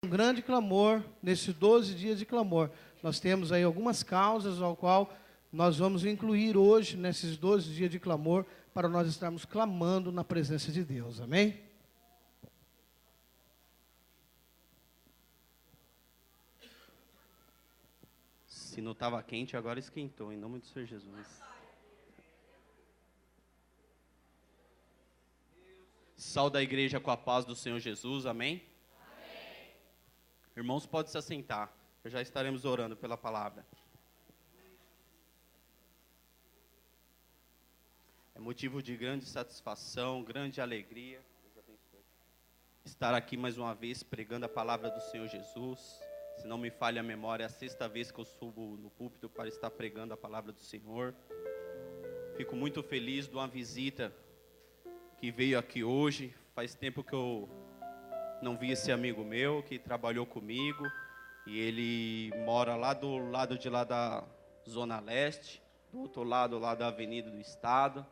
Um grande clamor, nesses 12 dias de clamor. Nós temos aí algumas causas ao qual nós vamos incluir hoje, nesses 12 dias de clamor, para nós estarmos clamando na presença de Deus. Amém? Se não estava quente, agora esquentou, em nome do Senhor Jesus. Saúde a igreja com a paz do Senhor Jesus, amém? Amém. Irmãos, pode se assentar, já estaremos orando pela palavra. É motivo de grande satisfação, grande alegria estar aqui mais uma vez pregando a palavra do Senhor Jesus. Se não me falha a memória, é a 6ª vez que eu subo no púlpito para estar pregando a palavra do Senhor. Fico muito feliz de uma visita que veio aqui hoje. Faz tempo que eu não vi esse amigo meu que trabalhou comigo. E ele mora lá do lado de lá da Zona Leste, do outro lado lá da Avenida do Estado.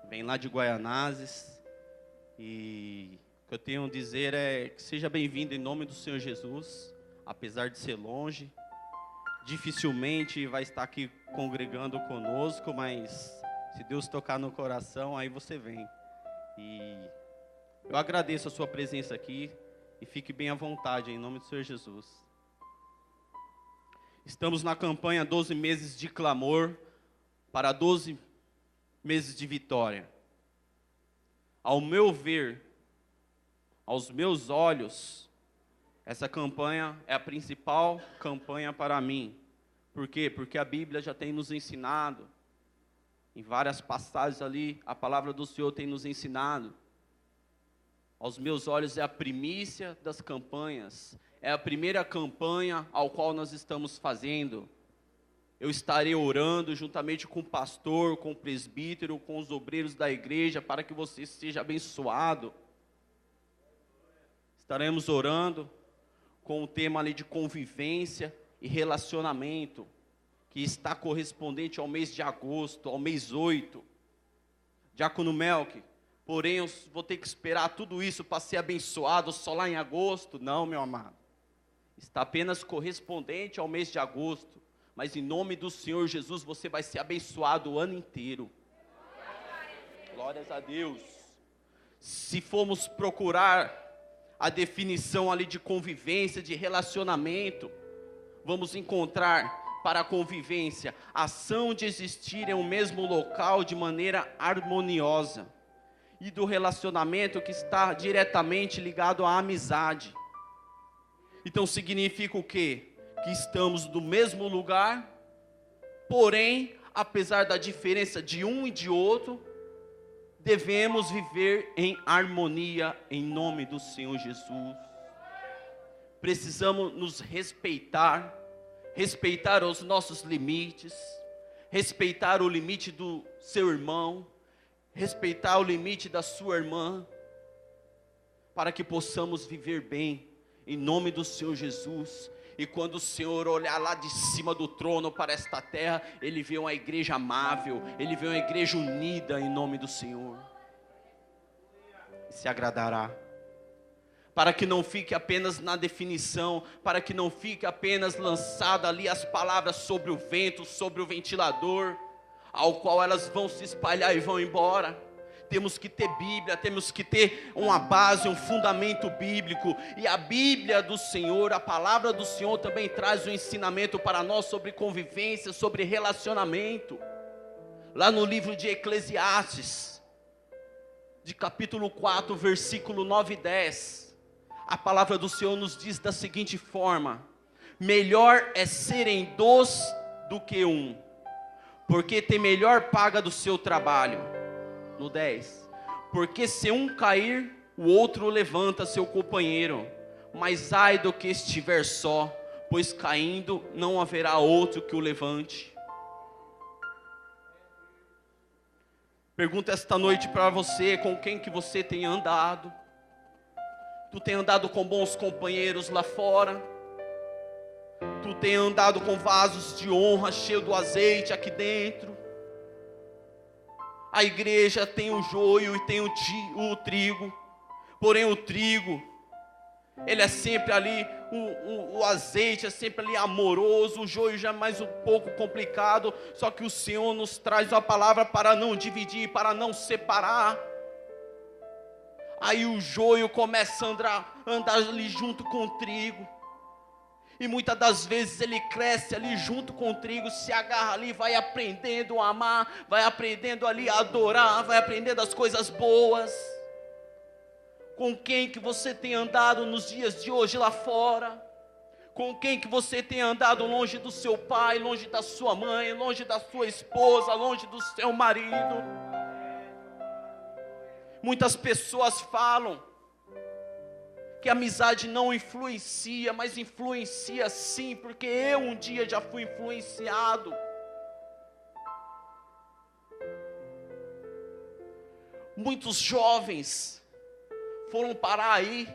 Vem lá de Guaianazes. E o que eu tenho a dizer é que seja bem-vindo em nome do Senhor Jesus. Apesar de ser longe, dificilmente vai estar aqui congregando conosco, mas se Deus tocar no coração, aí você vem. E eu agradeço a sua presença aqui e fique bem à vontade, em nome do Senhor Jesus. Estamos na campanha 12 meses de clamor para 12 meses de vitória. Ao meu ver, aos meus olhos, essa campanha é a principal campanha para mim. Por quê? Porque a Bíblia já tem nos ensinado, em várias passagens ali, a palavra do Senhor tem nos ensinado. Aos meus olhos é a primícia das campanhas, é a primeira campanha ao qual nós estamos fazendo. Eu estarei orando juntamente com o pastor, com o presbítero, com os obreiros da igreja, para que você seja abençoado. Estaremos orando com o tema ali de convivência e relacionamento, que está correspondente ao mês de agosto, ao mês 8. Diácono Melk, porém eu vou ter que esperar tudo isso para ser abençoado só lá em agosto? Não, meu amado. Está apenas correspondente ao mês de agosto, mas em nome do Senhor Jesus você vai ser abençoado o ano inteiro. Glórias a Deus. Se formos procurar a definição ali de convivência, de relacionamento, vamos encontrar para a convivência, ação de existir em um mesmo local de maneira harmoniosa, e do relacionamento que está diretamente ligado à amizade. Então significa o quê? Que estamos no mesmo lugar, porém, apesar da diferença de um e de outro, devemos viver em harmonia em nome do Senhor Jesus. Precisamos nos respeitar, respeitar os nossos limites, respeitar o limite do seu irmão, respeitar o limite da sua irmã, para que possamos viver bem em nome do Senhor Jesus. E quando o Senhor olhar lá de cima do trono para esta terra, Ele vê uma igreja amável, Ele vê uma igreja unida em nome do Senhor. E se agradará. Para que não fique apenas na definição, para que não fique apenas lançada ali as palavras sobre o vento, sobre o ventilador, ao qual elas vão se espalhar e vão embora. Temos que ter Bíblia, temos que ter uma base, um fundamento bíblico. E a Bíblia do Senhor, a palavra do Senhor também traz um ensinamento para nós sobre convivência, sobre relacionamento. Lá no livro de Eclesiastes, de capítulo 4, versículo 9 e 10, a palavra do Senhor nos diz da seguinte forma: melhor é serem 2 do que 1, porque tem melhor paga do seu trabalho. No 10, porque se um cair, o outro levanta seu companheiro, mas ai do que estiver só, pois caindo não haverá outro que o levante. Pergunta esta noite para você, com quem que você tem andado? Tu tem andado com bons companheiros lá fora? Tu tem andado com vasos de honra cheio do azeite aqui dentro? A igreja tem o joio e tem o trigo, porém o trigo, ele é sempre ali o azeite é sempre ali amoroso, o joio já é mais um pouco complicado, só que o Senhor nos traz uma palavra para não dividir, para não separar. Aí o joio começa a andar ali junto com o trigo, e muitas das vezes ele cresce ali junto com o trigo, se agarra ali, vai aprendendo a amar, vai aprendendo ali a adorar, vai aprendendo as coisas boas. Com quem que você tem andado nos dias de hoje lá fora? Com quem que você tem andado longe do seu pai, longe da sua mãe, longe da sua esposa, longe do seu marido? Muitas pessoas falam que a amizade não influencia, mas influencia sim, porque eu um dia já fui influenciado. Muitos jovens foram parar aí,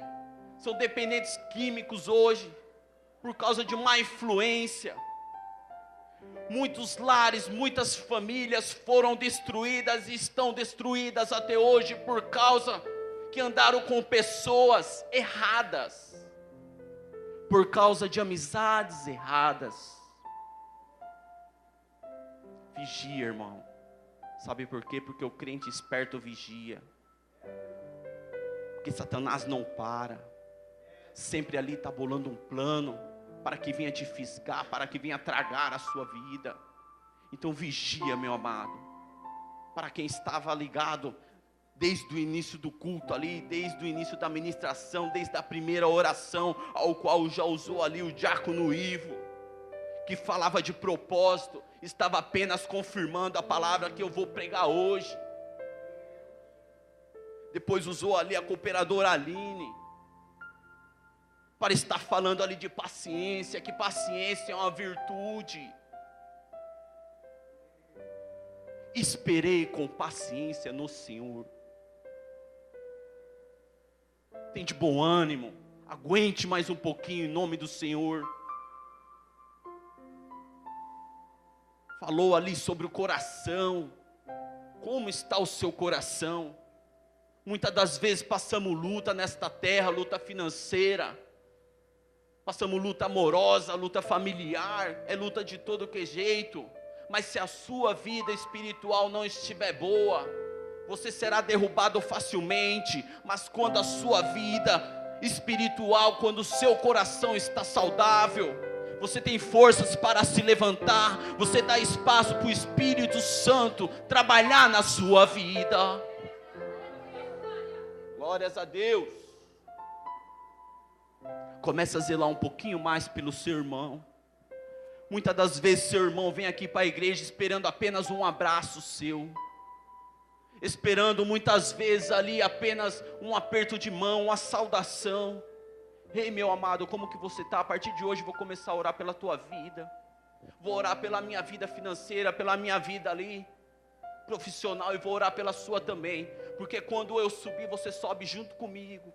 são dependentes químicos hoje, por causa de má influência. Muitos lares, muitas famílias foram destruídas e estão destruídas até hoje por causa que andaram com pessoas erradas, por causa de amizades erradas. Vigia, irmão. Sabe por quê? Porque o crente esperto vigia. Porque Satanás não para. Sempre ali está bolando um plano para que venha te fisgar, para que venha tragar a sua vida. Então vigia, meu amado. Para quem estava ligado desde o início do culto ali, desde o início da ministração, desde a primeira oração, ao qual já usou ali o diácono Ivo, que falava de propósito, estava apenas confirmando a palavra que eu vou pregar hoje. Depois usou ali a cooperadora Aline, para estar falando ali de paciência, que paciência é uma virtude. Esperei com paciência no Senhor. Tem de bom ânimo, aguente mais um pouquinho em nome do Senhor. Falou ali sobre o coração. Como está o seu coração? Muitas das vezes passamos luta nesta terra, luta financeira, passamos luta amorosa, luta familiar, é luta de todo que jeito. Mas se a sua vida espiritual não estiver boa, você será derrubado facilmente. Mas quando a sua vida espiritual, quando o seu coração está saudável, você tem forças para se levantar, você dá espaço para o Espírito Santo trabalhar na sua vida. Glórias a Deus. Comece a zelar um pouquinho mais pelo seu irmão. Muitas das vezes seu irmão vem aqui para a igreja esperando apenas um abraço seu, esperando muitas vezes ali apenas um aperto de mão, uma saudação. Ei, meu amado, como que você está? A partir de hoje vou começar a orar pela tua vida, vou orar pela minha vida financeira, pela minha vida ali profissional, e vou orar pela sua também, porque quando eu subir, você sobe junto comigo.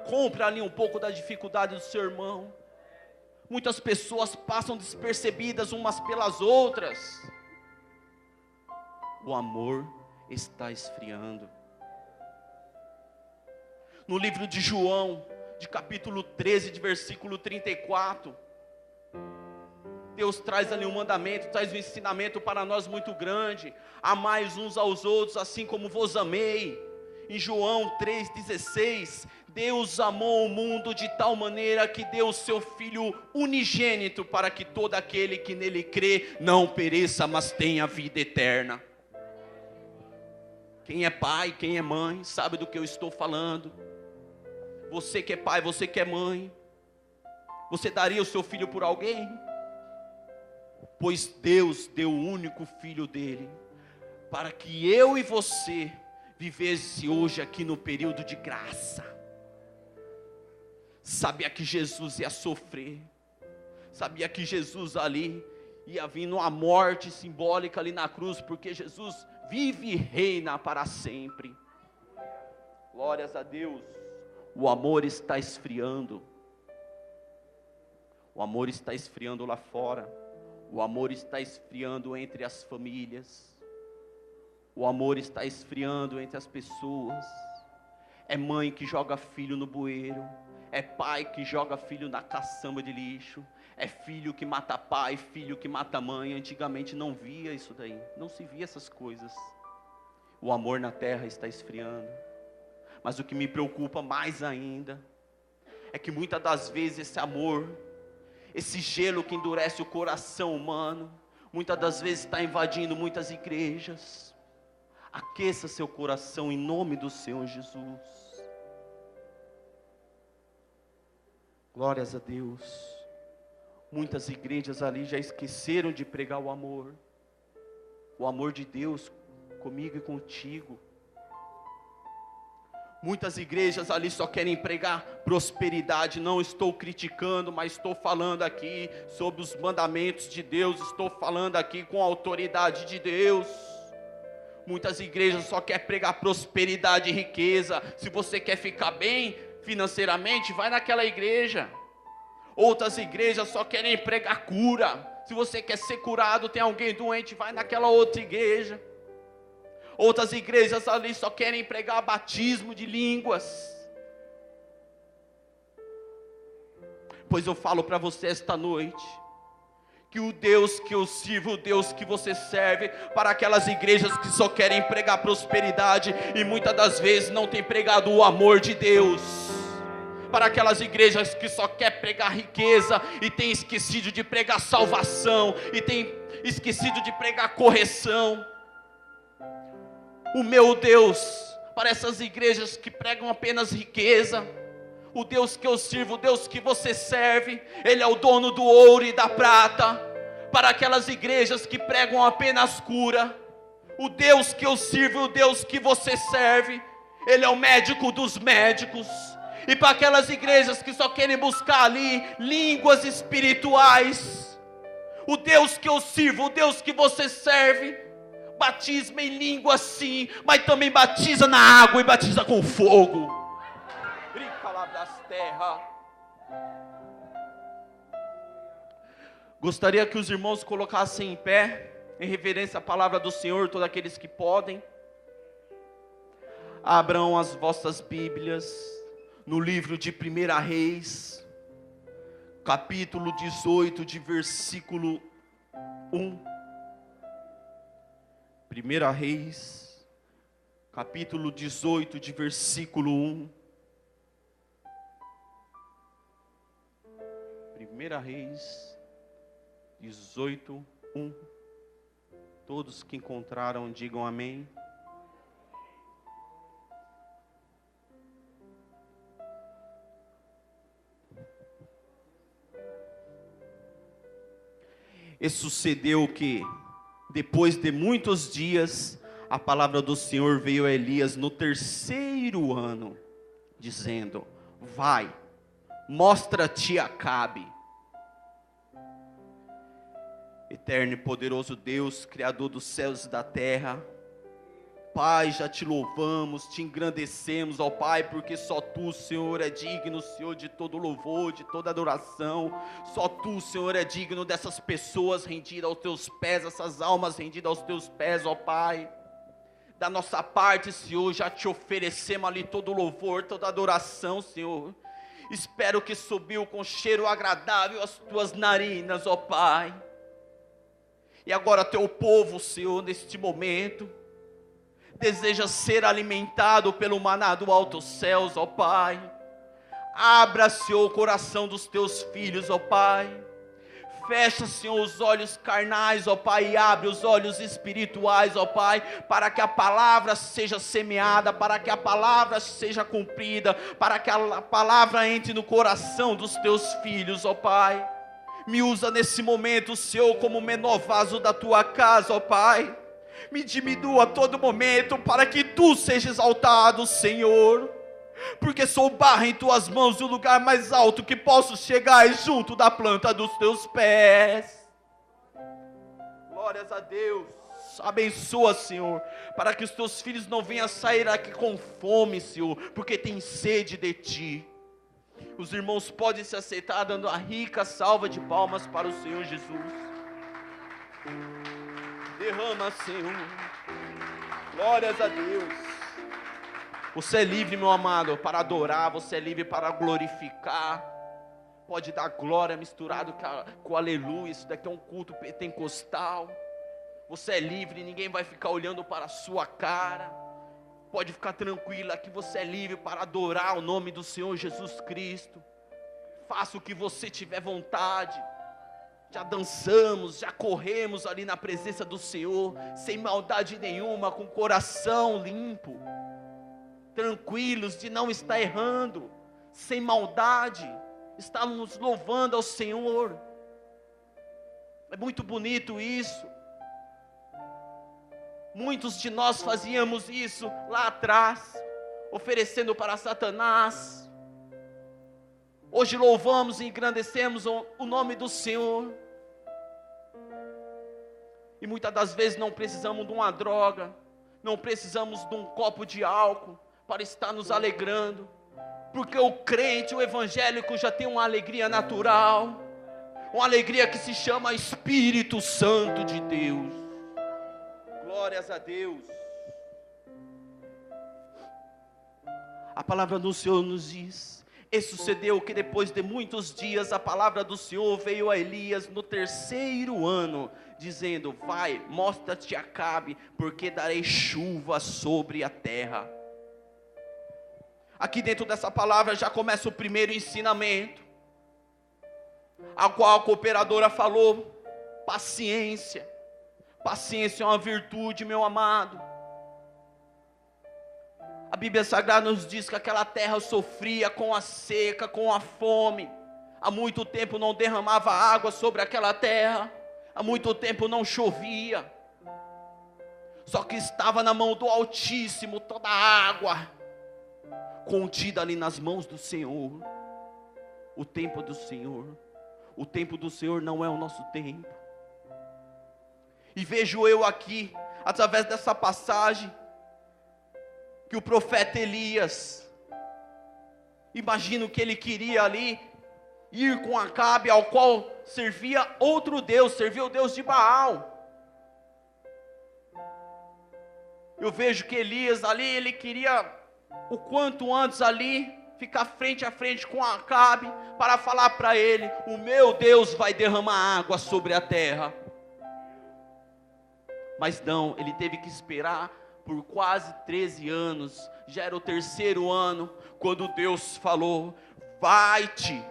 Compre ali um pouco da dificuldade do seu irmão. Muitas pessoas passam despercebidas umas pelas outras. O amor está esfriando. No livro de João, de capítulo 13, de versículo 34, Deus traz ali um mandamento, traz um ensinamento para nós muito grande. Amai uns aos outros assim como vos amei. Em João 3,16, Deus amou o mundo de tal maneira que deu o seu Filho unigênito, para que todo aquele que nele crê não pereça, mas tenha vida eterna. Quem é pai, quem é mãe, sabe do que eu estou falando. Você que é pai, você que é mãe, você daria o seu filho por alguém? Pois Deus deu o único filho dele, para que eu e você vivesse hoje aqui no período de graça. Sabia que Jesus ia sofrer, sabia que Jesus ali ia vir numa morte simbólica ali na cruz, porque Jesus vive e reina para sempre. Glórias a Deus. O amor está esfriando. O amor está esfriando lá fora. O amor está esfriando entre as famílias. O amor está esfriando entre as pessoas. É mãe que joga filho no bueiro. É pai que joga filho na caçamba de lixo. É filho que mata pai, filho que mata mãe. Antigamente não via isso daí, não se via essas coisas. O amor na terra está esfriando. Mas o que me preocupa mais ainda é que muitas das vezes esse amor, esse gelo que endurece o coração humano, muitas das vezes está invadindo muitas igrejas. Aqueça seu coração em nome do Senhor Jesus. Glórias a Deus. Muitas igrejas ali já esqueceram de pregar o amor de Deus comigo e contigo. Muitas igrejas ali só querem pregar prosperidade. Não estou criticando, mas estou falando aqui sobre os mandamentos de Deus. Estou falando aqui com a autoridade de Deus. Muitas igrejas só querem pregar prosperidade e riqueza. Se você quer ficar bem financeiramente, vai naquela igreja. Outras igrejas só querem pregar cura. Se você quer ser curado, tem alguém doente, vai naquela outra igreja. Outras igrejas ali só querem pregar batismo de línguas. Pois eu falo para você esta noite, que o Deus que eu sirvo, o Deus que você serve, para aquelas igrejas que só querem pregar prosperidade, e muitas das vezes não tem pregado o amor de Deus. Para aquelas igrejas que só quer pregar riqueza, e tem esquecido de pregar salvação, e tem esquecido de pregar correção. O meu Deus, para essas igrejas que pregam apenas riqueza, o Deus que eu sirvo, o Deus que você serve, Ele é o dono do ouro e da prata. Para aquelas igrejas que pregam apenas cura, o Deus que eu sirvo, o Deus que você serve, Ele é o médico dos médicos. E para aquelas igrejas que só querem buscar ali línguas espirituais, o Deus que eu sirvo, o Deus que você serve, batisma em língua sim, mas também batiza na água e batiza com fogo. Brinca lá das terras. Gostaria que os irmãos colocassem em pé, em reverência à palavra do Senhor, todos aqueles que podem. Abram as vossas Bíblias no livro de 1 Reis, capítulo 18, de versículo 1. 1 Reis, capítulo 18, de versículo 1. 1 Reis, 18, 1. Todos que encontraram, digam amém. E sucedeu que, depois de muitos dias, a palavra do Senhor veio a Elias no 3º ano, dizendo: vai, mostra-te a Acabe. Eterno e poderoso Deus, Criador dos céus e da terra, Pai, já te louvamos, te engrandecemos, ó Pai, porque só Tu, Senhor, é digno, Senhor, de todo louvor, de toda adoração. Só Tu, Senhor, é digno dessas pessoas rendidas aos Teus pés, essas almas rendidas aos Teus pés, ó Pai. Da nossa parte, Senhor, já te oferecemos ali todo louvor, toda adoração, Senhor. Espero que subiu com cheiro agradável as Tuas narinas, ó Pai. E agora Teu povo, Senhor, neste momento, deseja ser alimentado pelo maná do alto céus, ó Pai. Abra, Senhor, o coração dos Teus filhos, ó Pai. Fecha, Senhor, os olhos carnais, ó Pai, e abre os olhos espirituais, ó Pai, para que a palavra seja semeada, para que a palavra seja cumprida, para que a palavra entre no coração dos Teus filhos, ó Pai. Me usa nesse momento, Senhor, como o menor vaso da Tua casa, ó Pai. Me diminua a todo momento, para que Tu seja exaltado, Senhor. Porque sou barra em Tuas mãos, e o lugar mais alto que posso chegar é junto da planta dos Teus pés. Glórias a Deus. Abençoa, Senhor, para que os Teus filhos não venham sair aqui com fome, Senhor, porque tem sede de Ti. Os irmãos podem se aceitar dando a rica salva de palmas para o Senhor Jesus. Derrama, Senhor. Glórias a Deus. Você é livre, meu amado, para adorar, você é livre para glorificar. Pode dar glória misturado com aleluia. Isso daqui é um culto pentecostal. Você é livre, ninguém vai ficar olhando para a sua cara. Pode ficar tranquila que você é livre para adorar o nome do Senhor Jesus Cristo. Faça o que você tiver vontade. Já dançamos, já corremos ali na presença do Senhor, sem maldade nenhuma, com o coração limpo, tranquilos de não estar errando, sem maldade, estamos louvando ao Senhor. É muito bonito isso. Muitos de nós fazíamos isso lá atrás, oferecendo para Satanás. Hoje louvamos e engrandecemos o nome do Senhor. E muitas das vezes não precisamos de uma droga, não precisamos de um copo de álcool para estar nos alegrando, porque o crente, o evangélico já tem uma alegria natural, uma alegria que se chama Espírito Santo de Deus. Glórias a Deus. A palavra do Senhor nos diz: e sucedeu que depois de muitos dias a palavra do Senhor veio a Elias no 3º ano, dizendo: vai, mostra-te a Acabe, porque darei chuva sobre a terra. Aqui dentro dessa palavra já começa o primeiro ensinamento, a qual a cooperadora falou: paciência. Paciência é uma virtude, meu amado. A Bíblia Sagrada nos diz que aquela terra sofria com a seca, com a fome. Há muito tempo não derramava água sobre aquela terra. Há muito tempo não chovia. Só que estava na mão do Altíssimo toda a água, contida ali nas mãos do Senhor. O tempo do Senhor. O tempo do Senhor não é o nosso tempo. E vejo eu aqui, através dessa passagem, que o profeta Elias, imagino que ele queria ali ir com Acabe, ao qual servia outro Deus, servia o Deus de Baal. Eu vejo que Elias ali, ele queria o quanto antes ali, ficar frente a frente com Acabe, para falar para ele: o meu Deus vai derramar água sobre a terra. Mas não, ele teve que esperar por quase 13 anos, já era o 3º ano, quando Deus falou: vai-te,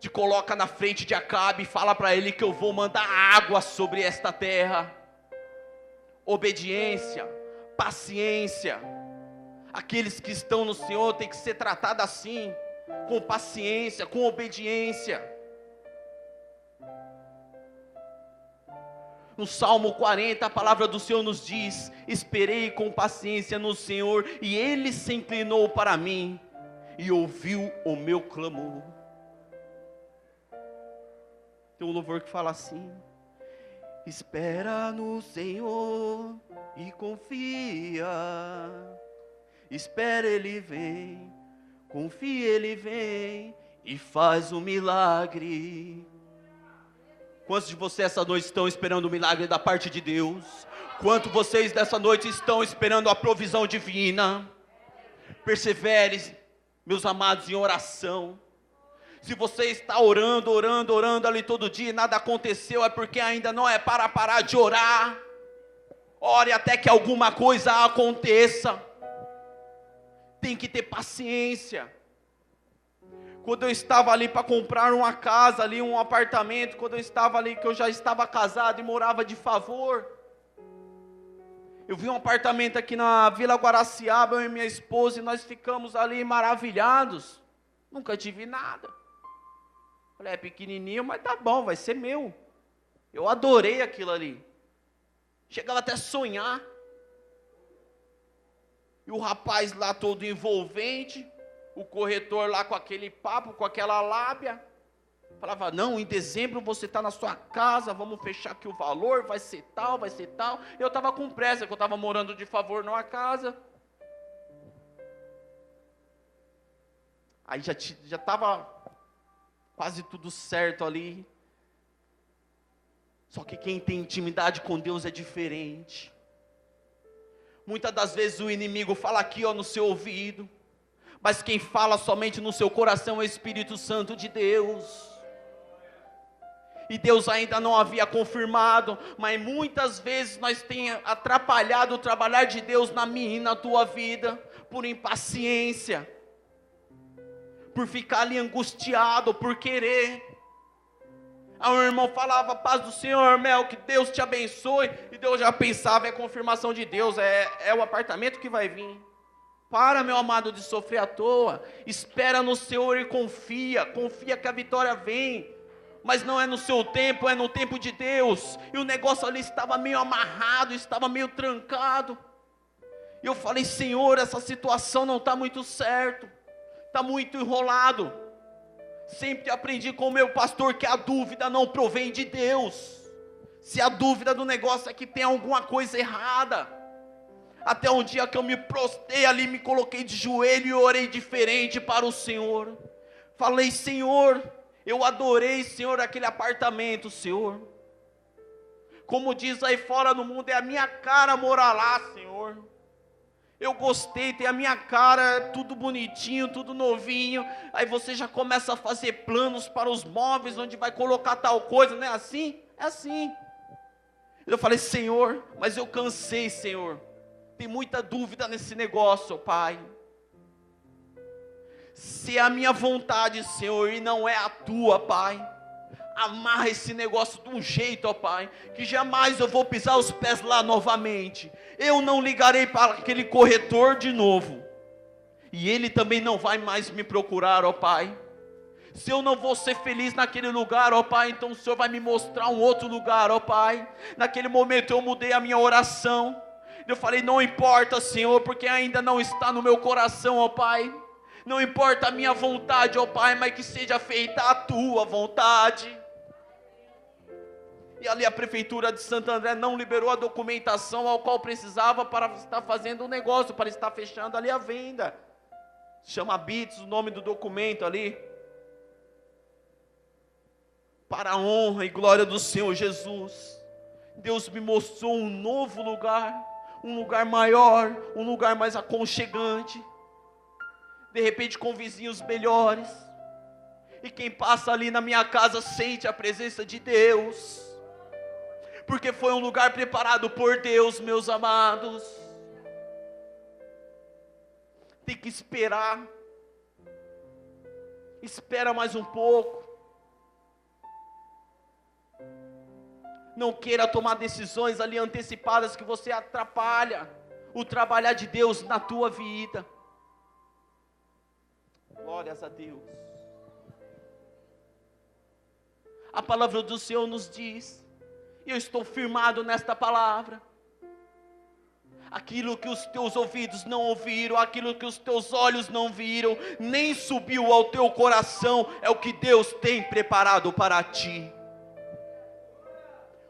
te coloca na frente de Acabe e fala para ele que eu vou mandar água sobre esta terra. Obediência, paciência. Aqueles que estão no Senhor têm que ser tratados assim, com paciência, com obediência. No Salmo 40, a palavra do Senhor nos diz: esperei com paciência no Senhor, e Ele se inclinou para mim, e ouviu o meu clamor. Tem um louvor que fala assim: espera no Senhor e confia, espera, Ele vem, confia, Ele vem, e faz um milagre. Quantos de vocês essa noite estão esperando o milagre da parte de Deus? Quantos de vocês dessa noite estão esperando a provisão divina? Persevere, meus amados, em oração. Se você está orando ali todo dia e nada aconteceu, é porque ainda não é para parar de orar. Ore até que alguma coisa aconteça. Tem que ter paciência. Quando eu estava ali para comprar uma casa, ali um apartamento, quando eu estava ali, que eu já estava casado e morava de favor, eu vi um apartamento aqui na Vila Guaraciaba, eu e minha esposa, e nós ficamos ali maravilhados. Nunca tive nada. Falei: é pequenininho, mas tá bom, vai ser meu. Eu adorei aquilo ali. Chegava até a sonhar. E o rapaz lá todo envolvente, o corretor lá com aquele papo, com aquela lábia, falava: não, em dezembro você está na sua casa, vamos fechar aqui o valor, vai ser tal, vai ser tal. Eu estava com pressa, que eu estava morando de favor numa casa. Aí já estava quase tudo certo ali. Só que quem tem intimidade com Deus é diferente. Muitas das vezes o inimigo fala aqui, ó, no seu ouvido, mas quem fala somente no seu coração é o Espírito Santo de Deus. E Deus ainda não havia confirmado, mas muitas vezes nós temos atrapalhado o trabalhar de Deus na minha e na tua vida, por impaciência, por ficar ali angustiado, por querer. Aí o irmão falava, paz do Senhor, Mel, que Deus te abençoe, e Deus já pensava, é confirmação de Deus, é o apartamento que vai vir. Para, meu amado, de sofrer à toa, espera no Senhor e confia que a vitória vem, mas não é no seu tempo, é no tempo de Deus. E o negócio ali estava meio amarrado, estava meio trancado, e eu falei, Senhor, essa situação não está muito certo, está muito enrolado. Sempre aprendi com o meu pastor que a dúvida não provém de Deus. Se a dúvida do negócio é que tem alguma coisa errada. Até um dia que eu me prostrei ali, me coloquei de joelho e orei diferente para o Senhor. Falei, Senhor, eu adorei, Senhor, aquele apartamento, Senhor. Como diz aí fora no mundo, é a minha cara morar lá, Senhor. Eu gostei, tem a minha cara, tudo bonitinho, tudo novinho. Aí você já começa a fazer planos para os móveis, onde vai colocar tal coisa, não é assim? É assim. Eu falei, Senhor, mas eu cansei, Senhor. Tem muita dúvida nesse negócio, Pai. Se é a minha vontade, Senhor, e não é a tua, Pai, amarra esse negócio de um jeito, ó Pai, que jamais eu vou pisar os pés lá novamente. Eu não ligarei para aquele corretor de novo, e ele também não vai mais me procurar, ó Pai. Se eu não vou ser feliz naquele lugar, ó Pai, então o Senhor vai me mostrar um outro lugar, ó Pai. Naquele momento eu mudei a minha oração. Eu falei, não importa, Senhor, porque ainda não está no meu coração, ó Pai. Não importa a minha vontade, ó Pai, mas que seja feita a tua vontade. E ali a prefeitura de Santo André não liberou a documentação ao qual precisava para estar fazendo o negócio, para estar fechando ali a venda. Chama BITS, o nome do documento ali. Para a honra e glória do Senhor Jesus, Deus me mostrou um novo lugar, um lugar maior, um lugar mais aconchegante, de repente com vizinhos melhores, e quem passa ali na minha casa sente a presença de Deus, porque foi um lugar preparado por Deus, meus amados. Tem que esperar, espera mais um pouco. Não queira tomar decisões ali antecipadas, que você atrapalha o trabalhar de Deus na tua vida. Glórias a Deus. A palavra do Senhor nos diz, e eu estou firmado nesta palavra, aquilo que os teus ouvidos não ouviram, aquilo que os teus olhos não viram, nem subiu ao teu coração, é o que Deus tem preparado para ti.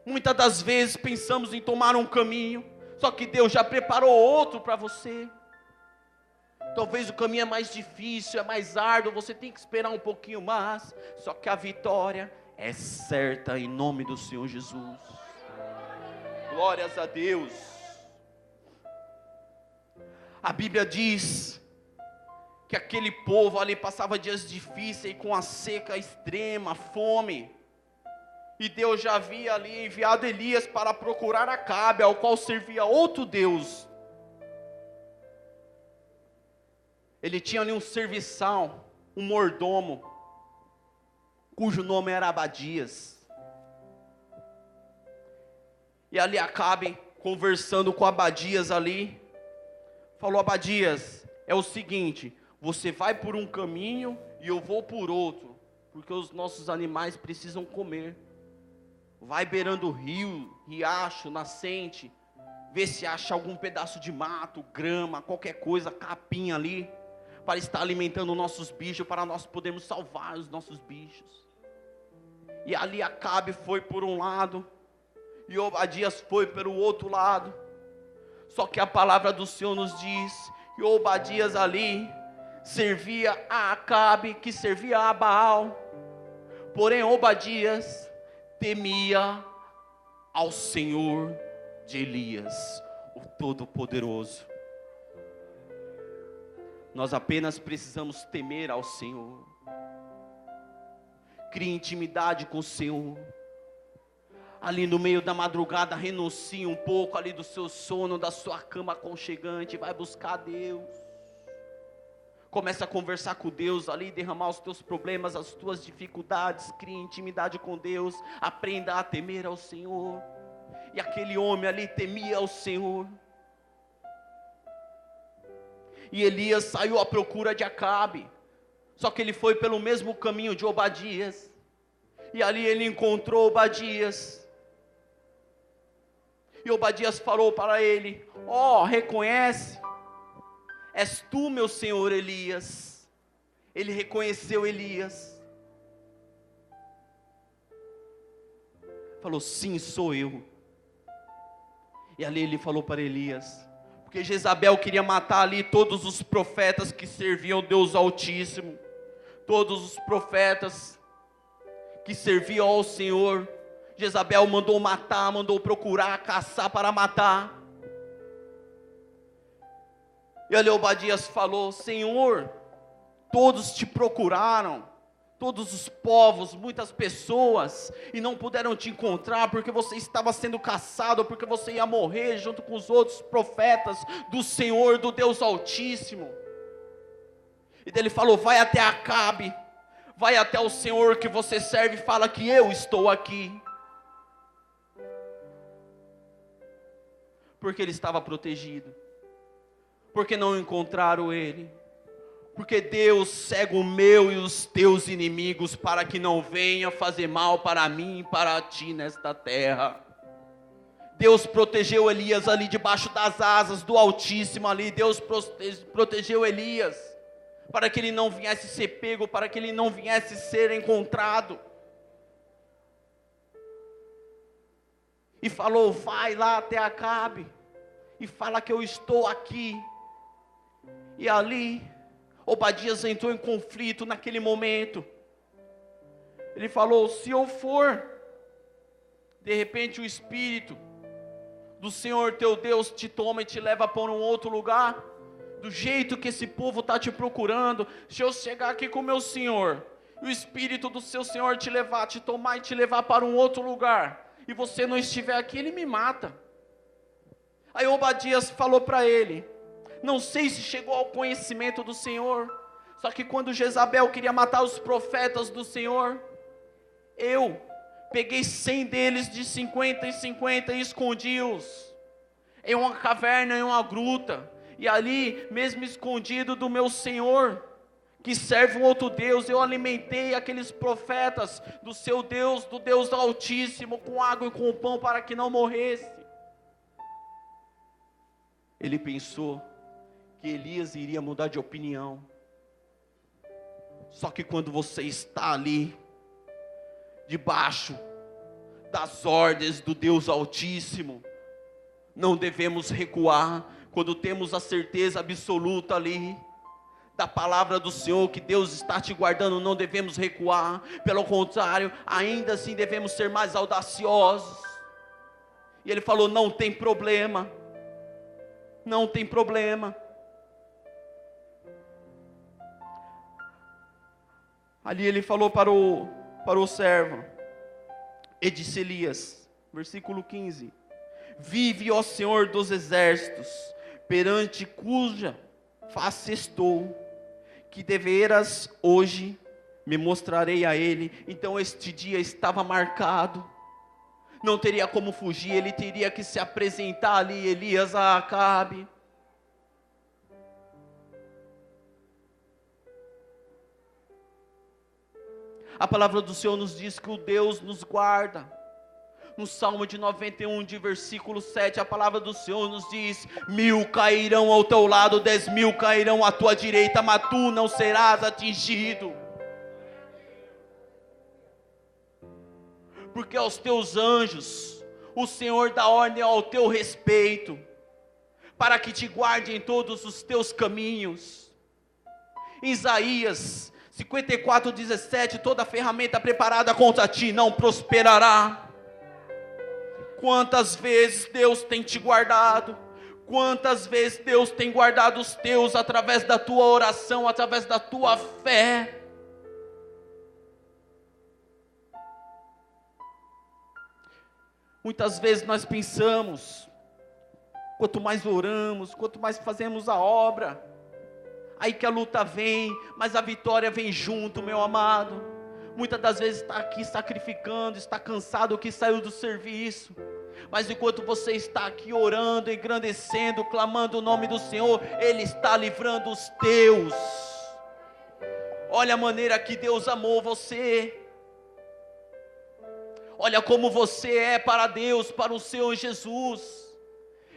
Muitas das vezes pensamos em tomar um caminho, só que Deus já preparou outro para você. Talvez o caminho é mais difícil, é mais árduo, você tem que esperar um pouquinho mais, só que a vitória é certa em nome do Senhor Jesus. Glórias a Deus. A Bíblia diz que aquele povo ali passava dias difíceis, com a seca extrema, fome. E Deus já havia ali enviado Elias para procurar Acabe, ao qual servia outro Deus. Ele tinha ali um serviçal, um mordomo, cujo nome era Abadias. E ali Acabe, conversando com Abadias ali, falou, Abadias, é o seguinte, você vai por um caminho e eu vou por outro, porque os nossos animais precisam comer. Vai beirando o rio, riacho, nascente, vê se acha algum pedaço de mato, grama, qualquer coisa, capim ali, para estar alimentando nossos bichos, para nós podermos salvar os nossos bichos. E ali Acabe foi por um lado, e Obadias foi pelo outro lado. Só que a palavra do Senhor nos diz que Obadias ali servia a Acabe, que servia a Baal. Porém Obadias temia ao Senhor de Elias. o Todo-Poderoso. Nós apenas precisamos temer ao Senhor. Crie intimidade com o Senhor. Ali no meio da madrugada, renuncie um pouco ali do seu sono, da sua cama aconchegante, vai buscar Deus. Começa a conversar com Deus ali, derramar os teus problemas, as tuas dificuldades, crie intimidade com Deus, aprenda a temer ao Senhor. E aquele homem ali temia ao Senhor. E Elias saiu à procura de Acabe, só que ele foi pelo mesmo caminho de Obadias, e ali ele encontrou Obadias, e Obadias falou para ele: reconhece, és tu, meu senhor Elias. Ele reconheceu Elias, falou: sim, sou eu. E ali ele falou para Elias, porque Jezabel queria matar ali todos os profetas que serviam ao Deus Altíssimo, todos os profetas que serviam ao Senhor. Jezabel mandou matar, mandou procurar, caçar para matar. E ali Obadias falou: Senhor, todos te procuraram, todos os povos, muitas pessoas, e não puderam te encontrar, porque você estava sendo caçado, porque você ia morrer junto com os outros profetas do Senhor, do Deus Altíssimo. E daí ele falou: vai até Acabe, vai até o Senhor que você serve, e fala que eu estou aqui. Porque ele estava protegido, porque não encontraram ele. Porque Deus cega o meu e os teus inimigos, para que não venha fazer mal para mim e para ti nesta terra. Deus protegeu Elias ali debaixo das asas do Altíssimo ali. Deus protegeu Elias, para que ele não viesse ser pego, para que ele não viesse ser encontrado. E falou: vai lá até Acabe, e fala que eu estou aqui. E ali Obadias entrou em conflito naquele momento. Ele falou: se eu for, de repente o Espírito do Senhor teu Deus te toma e te leva para um outro lugar, do jeito que esse povo está te procurando. Se eu chegar aqui com o meu Senhor, e o Espírito do seu Senhor te levar, te tomar e te levar para um outro lugar, e você não estiver aqui, ele me mata. Aí Obadias falou para ele: não sei se chegou ao conhecimento do Senhor, só que quando Jezabel queria matar os profetas do Senhor, eu peguei 100 deles de 50 em 50 e escondi-os em uma caverna, em uma gruta, e ali, mesmo escondido do meu Senhor, que serve um outro Deus, eu alimentei aqueles profetas do seu Deus, do Deus Altíssimo, com água e com pão, para que não morresse. Ele pensou que Elias iria mudar de opinião. Só que quando você está ali, debaixo das ordens do Deus Altíssimo, não devemos recuar. Quando temos a certeza absoluta ali da palavra do Senhor, que Deus está te guardando, não devemos recuar. Pelo contrário, ainda assim devemos ser mais audaciosos. E ele falou: não tem problema, não tem problema. Ali ele falou para o servo, e disse Elias, versículo 15: vive, ó Senhor dos exércitos, perante cuja face estou, que deveras hoje me mostrarei a ele. Então este dia estava marcado, não teria como fugir, ele teria que se apresentar ali, Elias, a Acabe. A palavra do Senhor nos diz que o Deus nos guarda. No Salmo de 91, de versículo 7, a palavra do Senhor nos diz: 1000 cairão ao teu lado, 10.000 cairão à tua direita, mas tu não serás atingido. Porque aos teus anjos o Senhor dá ordem ao teu respeito, para que te guarde em todos os teus caminhos. Em Isaías 54:17, toda ferramenta preparada contra ti não prosperará. Quantas vezes Deus tem te guardado, Quantas vezes Deus tem guardado os teus através da tua oração, através da tua fé. Muitas vezes nós pensamos, quanto mais oramos, quanto mais fazemos a obra, aí que a luta vem, mas a vitória vem junto, meu amado. Muitas das vezes está aqui sacrificando, está cansado que saiu do serviço, mas enquanto você está aqui orando, engrandecendo, clamando o nome do Senhor, Ele está livrando os teus. Olha a maneira que Deus amou você. Olha como você é para Deus, para o Senhor Jesus.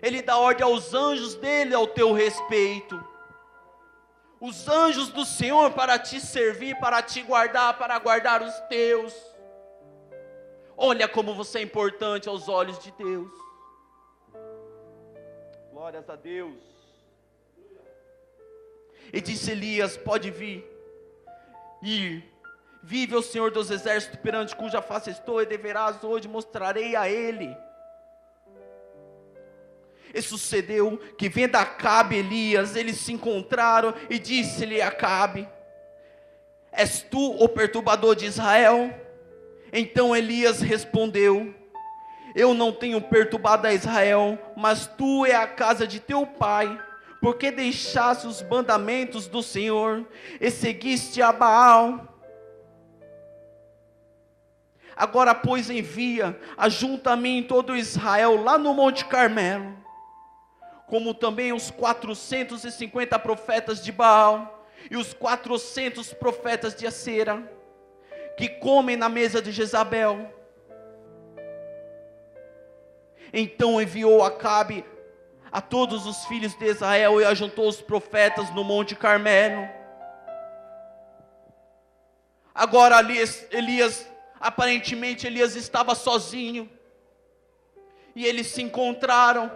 Ele dá ordem aos anjos dele ao teu respeito. Os anjos do Senhor para te servir, para te guardar, para guardar os teus. Olha como você é importante aos olhos de Deus. Glórias a Deus. E disse Elias: pode vir, ir. Vive o Senhor dos exércitos, perante cuja face estou, e deverás hoje mostrarei a ele. E sucedeu que, vendo Acabe e Elias, eles se encontraram, e disse-lhe Acabe: és tu o perturbador de Israel? Então Elias respondeu: eu não tenho perturbado a Israel, mas tu e a casa de teu pai, porque deixaste os mandamentos do Senhor, e seguiste a Baal. Agora, pois, envia, ajunta a mim todo Israel lá no Monte Carmelo, como também os 450 profetas de Baal, e os 400 profetas de Acera, que comem na mesa de Jezabel. Então enviou Acabe a todos os filhos de Israel, e ajuntou os profetas no Monte Carmelo. Agora aparentemente Elias estava sozinho, e eles se encontraram,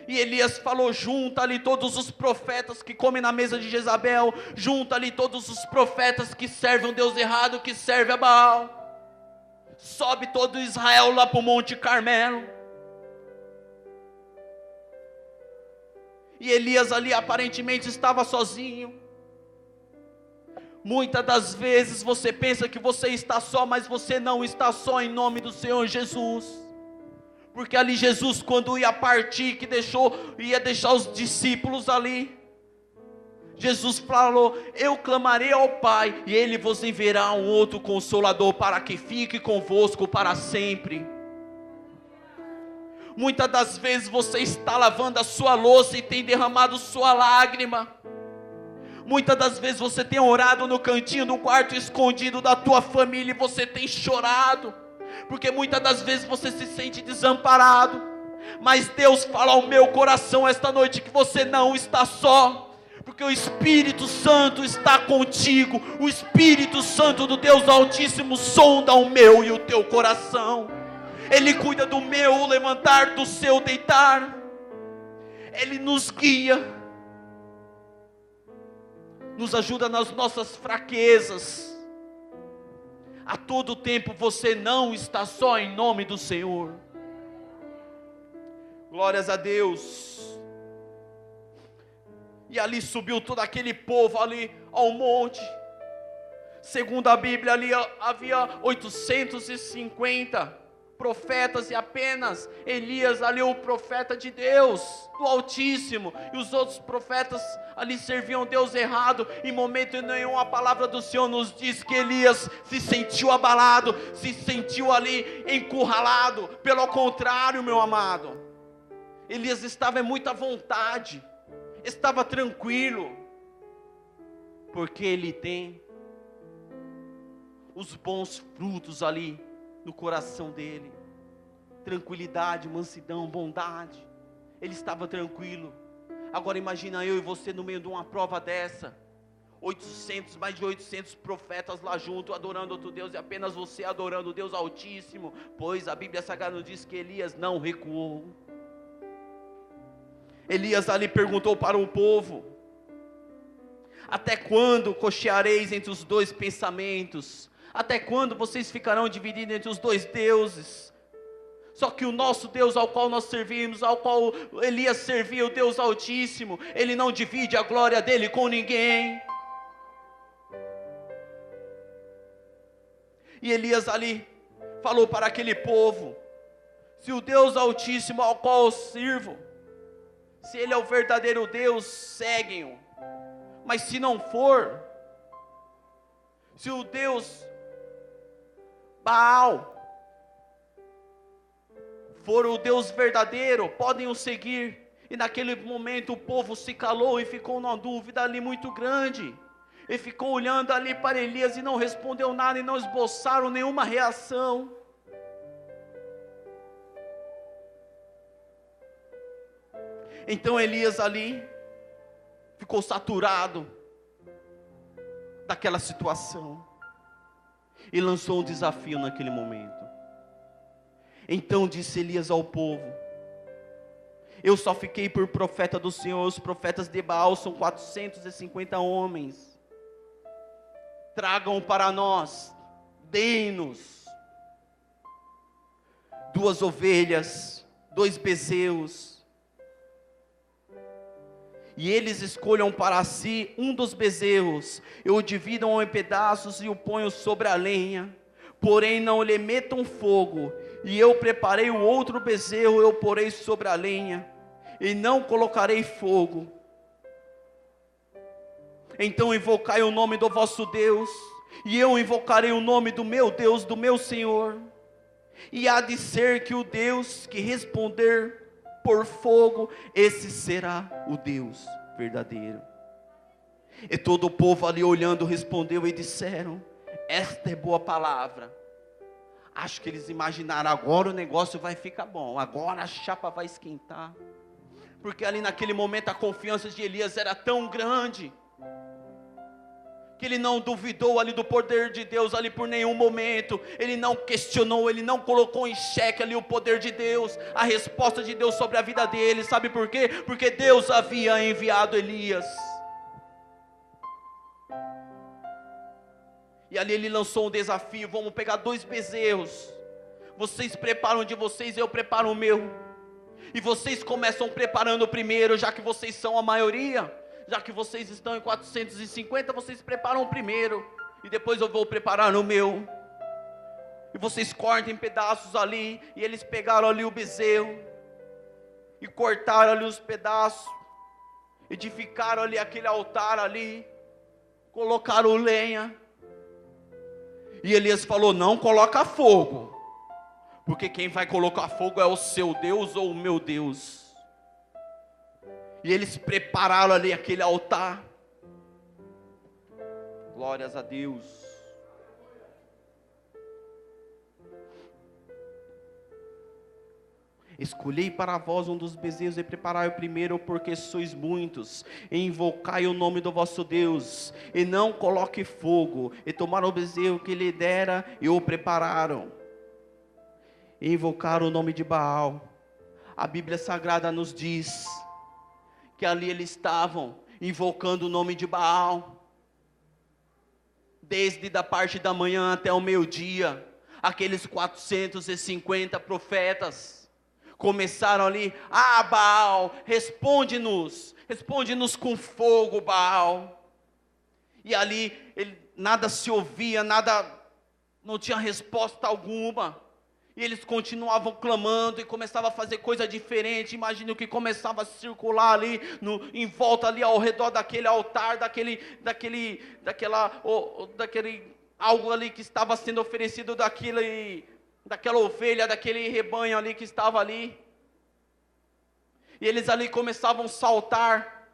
e Elias falou: junta ali todos os profetas que comem na mesa de Jezabel, junta ali todos os profetas que servem um Deus errado, que serve a Baal, sobe todo Israel lá para o Monte Carmelo. E Elias ali aparentemente estava sozinho. Muitas das vezes você pensa que você está só, mas você não está só, em nome do Senhor Jesus. Porque ali Jesus, quando ia partir, ia deixar os discípulos ali, Jesus falou: eu clamarei ao Pai, e Ele vos enviará um outro Consolador, para que fique convosco para sempre. Muitas das vezes você está lavando a sua louça e tem derramado sua lágrima. Muitas das vezes você tem orado no cantinho do quarto escondido da tua família, e você tem chorado, porque muitas das vezes você se sente desamparado. Mas Deus fala ao meu coração esta noite que você não está só, porque o Espírito Santo está contigo. O Espírito Santo do Deus Altíssimo sonda o meu e o teu coração. Ele cuida do meu levantar, do seu deitar. Ele nos guia, nos ajuda nas nossas fraquezas. A todo tempo você não está só, em nome do Senhor. Glórias a Deus. E ali subiu todo aquele povo ali ao monte. Segundo a Bíblia, ali havia 850 profetas, e apenas Elias ali, o profeta de Deus, do Altíssimo, e os outros profetas ali serviam Deus errado. Em momento nenhum a palavra do Senhor nos diz que Elias se sentiu abalado, se sentiu ali encurralado. Pelo contrário, meu amado, Elias estava em muita vontade, estava tranquilo, porque ele tem os bons frutos ali no coração dele: tranquilidade, mansidão, bondade. Ele estava tranquilo. Agora imagina eu e você no meio de uma prova dessa, mais de 800 profetas lá junto, adorando outro Deus, e apenas você adorando o Deus Altíssimo. Pois a Bíblia Sagrada nos diz que Elias não recuou. Elias ali perguntou para o povo: até quando cocheareis entre os dois pensamentos? Até quando vocês ficarão divididos entre os dois deuses? Só que o nosso Deus ao qual nós servimos, ao qual Elias servia, o Deus Altíssimo, Ele não divide a glória dele com ninguém. E Elias ali falou para aquele povo: se o Deus Altíssimo ao qual eu sirvo, se Ele é o verdadeiro Deus, seguem-o. Mas se não for, se o Deus Baal for o Deus verdadeiro, podem o seguir. E naquele momento o povo se calou e ficou numa dúvida ali muito grande. E ficou olhando ali para Elias e não respondeu nada e não esboçaram nenhuma reação. Então Elias ali ficou saturado daquela situação e lançou um desafio naquele momento. Então disse Elias ao povo: eu só fiquei por profeta do Senhor, os profetas de Baal são 450 homens. Tragam para nós, deem-nos 2 ovelhas, 2 bezerros, e eles escolham para si um dos bezerros, e o dividam em pedaços e o ponham sobre a lenha, porém não lhe metam fogo, e eu preparei o outro bezerro, eu porei sobre a lenha, e não colocarei fogo. Então invocai o nome do vosso Deus, e eu invocarei o nome do meu Deus, do meu Senhor, e há de ser que o Deus que responder por fogo, esse será o Deus verdadeiro. E todo o povo ali olhando respondeu e disseram: esta é boa palavra. Acho que eles imaginaram: agora o negócio vai ficar bom, agora a chapa vai esquentar. Porque ali naquele momento a confiança de Elias era tão grande, que ele não duvidou ali do poder de Deus ali por nenhum momento. Ele não questionou, ele não colocou em xeque ali o poder de Deus, a resposta de Deus sobre a vida dele. Sabe por quê? Porque Deus havia enviado Elias. E ali ele lançou um desafio: vamos pegar 2 bezerros, vocês preparam de vocês, eu preparo o meu, e vocês começam preparando o primeiro, já que vocês são a maioria. Já que vocês estão em 450, vocês preparam o primeiro, e depois eu vou preparar o meu. E vocês cortam em pedaços ali. E eles pegaram ali o bezerro, e cortaram ali os pedaços, edificaram ali aquele altar ali, colocaram lenha. E Elias falou: não coloca fogo, porque quem vai colocar fogo é o seu Deus ou o meu Deus. E eles prepararam ali aquele altar. Glórias a Deus. Escolhei para vós um dos bezerros e preparai o primeiro, porque sois muitos. E invocai o nome do vosso Deus, e não coloque fogo. E tomaram o bezerro que lhe dera e o prepararam. E invocaram o nome de Baal. A Bíblia Sagrada nos diz que ali eles estavam invocando o nome de Baal, desde da parte da manhã até o meio-dia. Aqueles 450 profetas começaram ali: ah, Baal, responde-nos com fogo, Baal. E ali nada se ouvia, não tinha resposta alguma. E eles continuavam clamando e começavam a fazer coisa diferente. Imagina o que começava a circular ali, em volta ali ao redor daquele altar, daquele algo ali que estava sendo oferecido, daquela ovelha, daquele rebanho ali que estava ali. E eles ali começavam a saltar.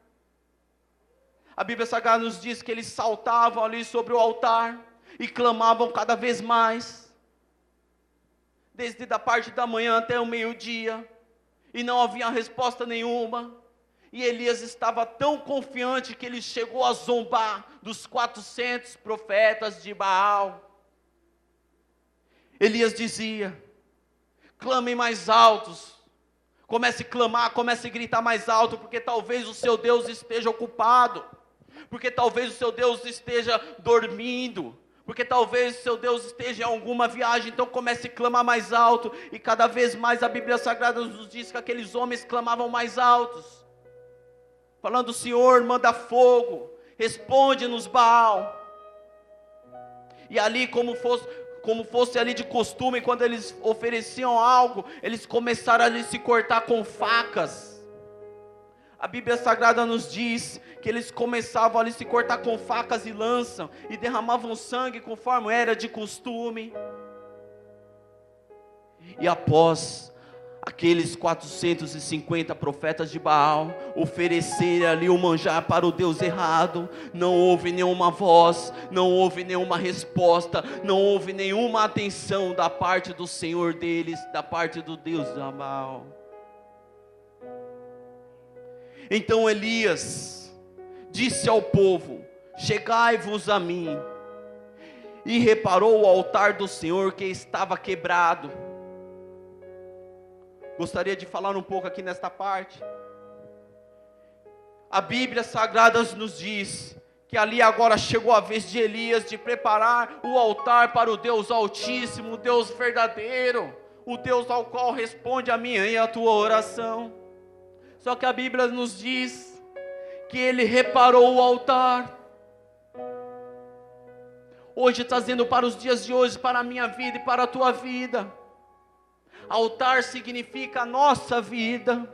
A Bíblia Sagrada nos diz que eles saltavam ali sobre o altar e clamavam cada vez mais, desde da parte da manhã até o meio-dia, e não havia resposta nenhuma. E Elias estava tão confiante que ele chegou a zombar dos 400 profetas de Baal. Elias dizia: clamem mais altos, comece a clamar, comece a gritar mais alto, porque talvez o seu Deus esteja ocupado, porque talvez o seu Deus esteja dormindo, Porque talvez seu Deus esteja em alguma viagem, então comece a clamar mais alto. E cada vez mais a Bíblia Sagrada nos diz que aqueles homens clamavam mais altos, falando: Senhor, manda fogo, responde-nos, Baal. E ali, como fosse ali de costume, quando eles ofereciam algo, eles começaram a se cortar com facas. A Bíblia Sagrada nos diz que eles começavam a se cortar com facas e lançam, e derramavam sangue conforme era de costume. E após aqueles 450 profetas de Baal oferecerem ali o manjar para o Deus errado, não houve nenhuma voz, não houve nenhuma resposta, não houve nenhuma atenção da parte do Senhor deles, da parte do Deus de Baal. Então Elias disse ao povo: chegai-vos a mim. E reparou o altar do Senhor que estava quebrado. Gostaria de falar um pouco aqui nesta parte. A Bíblia Sagrada nos diz que ali agora chegou a vez de Elias de preparar o altar para o Deus Altíssimo, o Deus verdadeiro, o Deus ao qual responde a minha e a tua oração. Só que a Bíblia nos diz que ele reparou o altar. Hoje, trazendo para os dias de hoje, para a minha vida e para a tua vida, altar significa a nossa vida.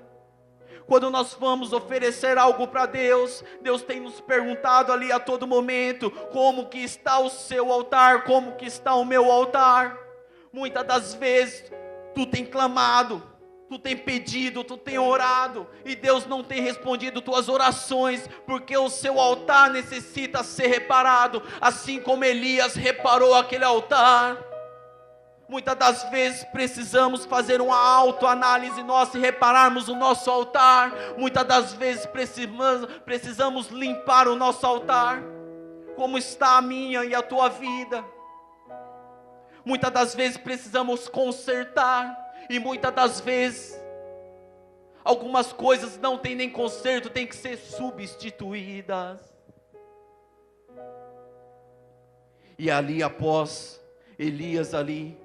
Quando nós vamos oferecer algo para Deus, Deus tem nos perguntado ali a todo momento: como que está o seu altar? Como que está o meu altar? Muitas das vezes, tu tem clamado, tu tem pedido, tu tem orado, e Deus não tem respondido tuas orações, porque o seu altar necessita ser reparado, assim como Elias reparou aquele altar. Muitas das vezes precisamos fazer uma autoanálise nossa e repararmos o nosso altar. Muitas das vezes precisamos limpar o nosso altar. Como está a minha e a tua vida? Muitas das vezes precisamos consertar. E muitas das vezes, algumas coisas não tem nem conserto, tem que ser substituídas. E ali após Elias ali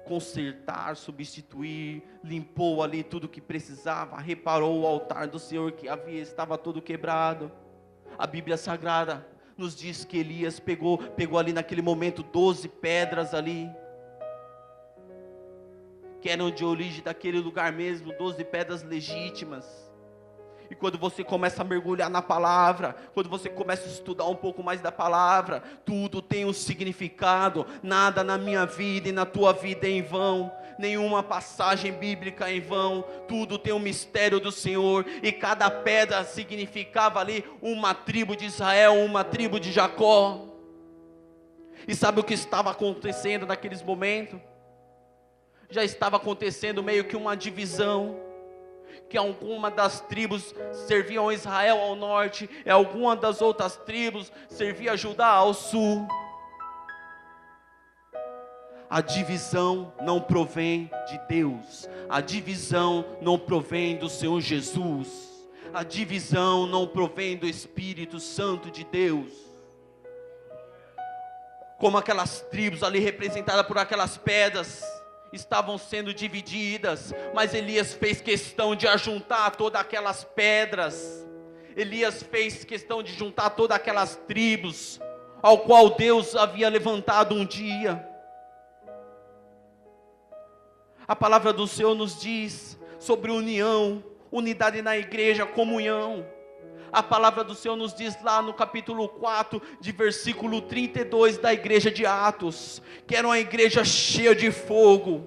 consertar, substituir, limpou ali tudo que precisava, reparou o altar do Senhor que estava todo quebrado. A Bíblia Sagrada nos diz que Elias pegou ali naquele momento 12 pedras ali, que eram de origem daquele lugar mesmo, 12 pedras legítimas. E quando você começa a mergulhar na palavra, quando você começa a estudar um pouco mais da palavra, tudo tem um significado. Nada na minha vida e na tua vida é em vão, nenhuma passagem bíblica é em vão. Tudo tem um mistério do Senhor, e cada pedra significava ali uma tribo de Israel, uma tribo de Jacó. E sabe o que estava acontecendo naqueles momentos? Já estava acontecendo meio que uma divisão, que alguma das tribos serviam Israel ao norte, e alguma das outras tribos servia Judá ao sul. A divisão não provém de Deus, a divisão não provém do Senhor Jesus, a divisão não provém do Espírito Santo de Deus. Como aquelas tribos ali representadas por aquelas pedras estavam sendo divididas, mas Elias fez questão de ajuntar todas aquelas pedras. Elias fez questão de juntar todas aquelas tribos, ao qual Deus havia levantado um dia. A palavra do Senhor nos diz sobre união, unidade na igreja, comunhão. A palavra do Senhor nos diz lá no capítulo 4, de versículo 32 da igreja de Atos, que era uma igreja cheia de fogo,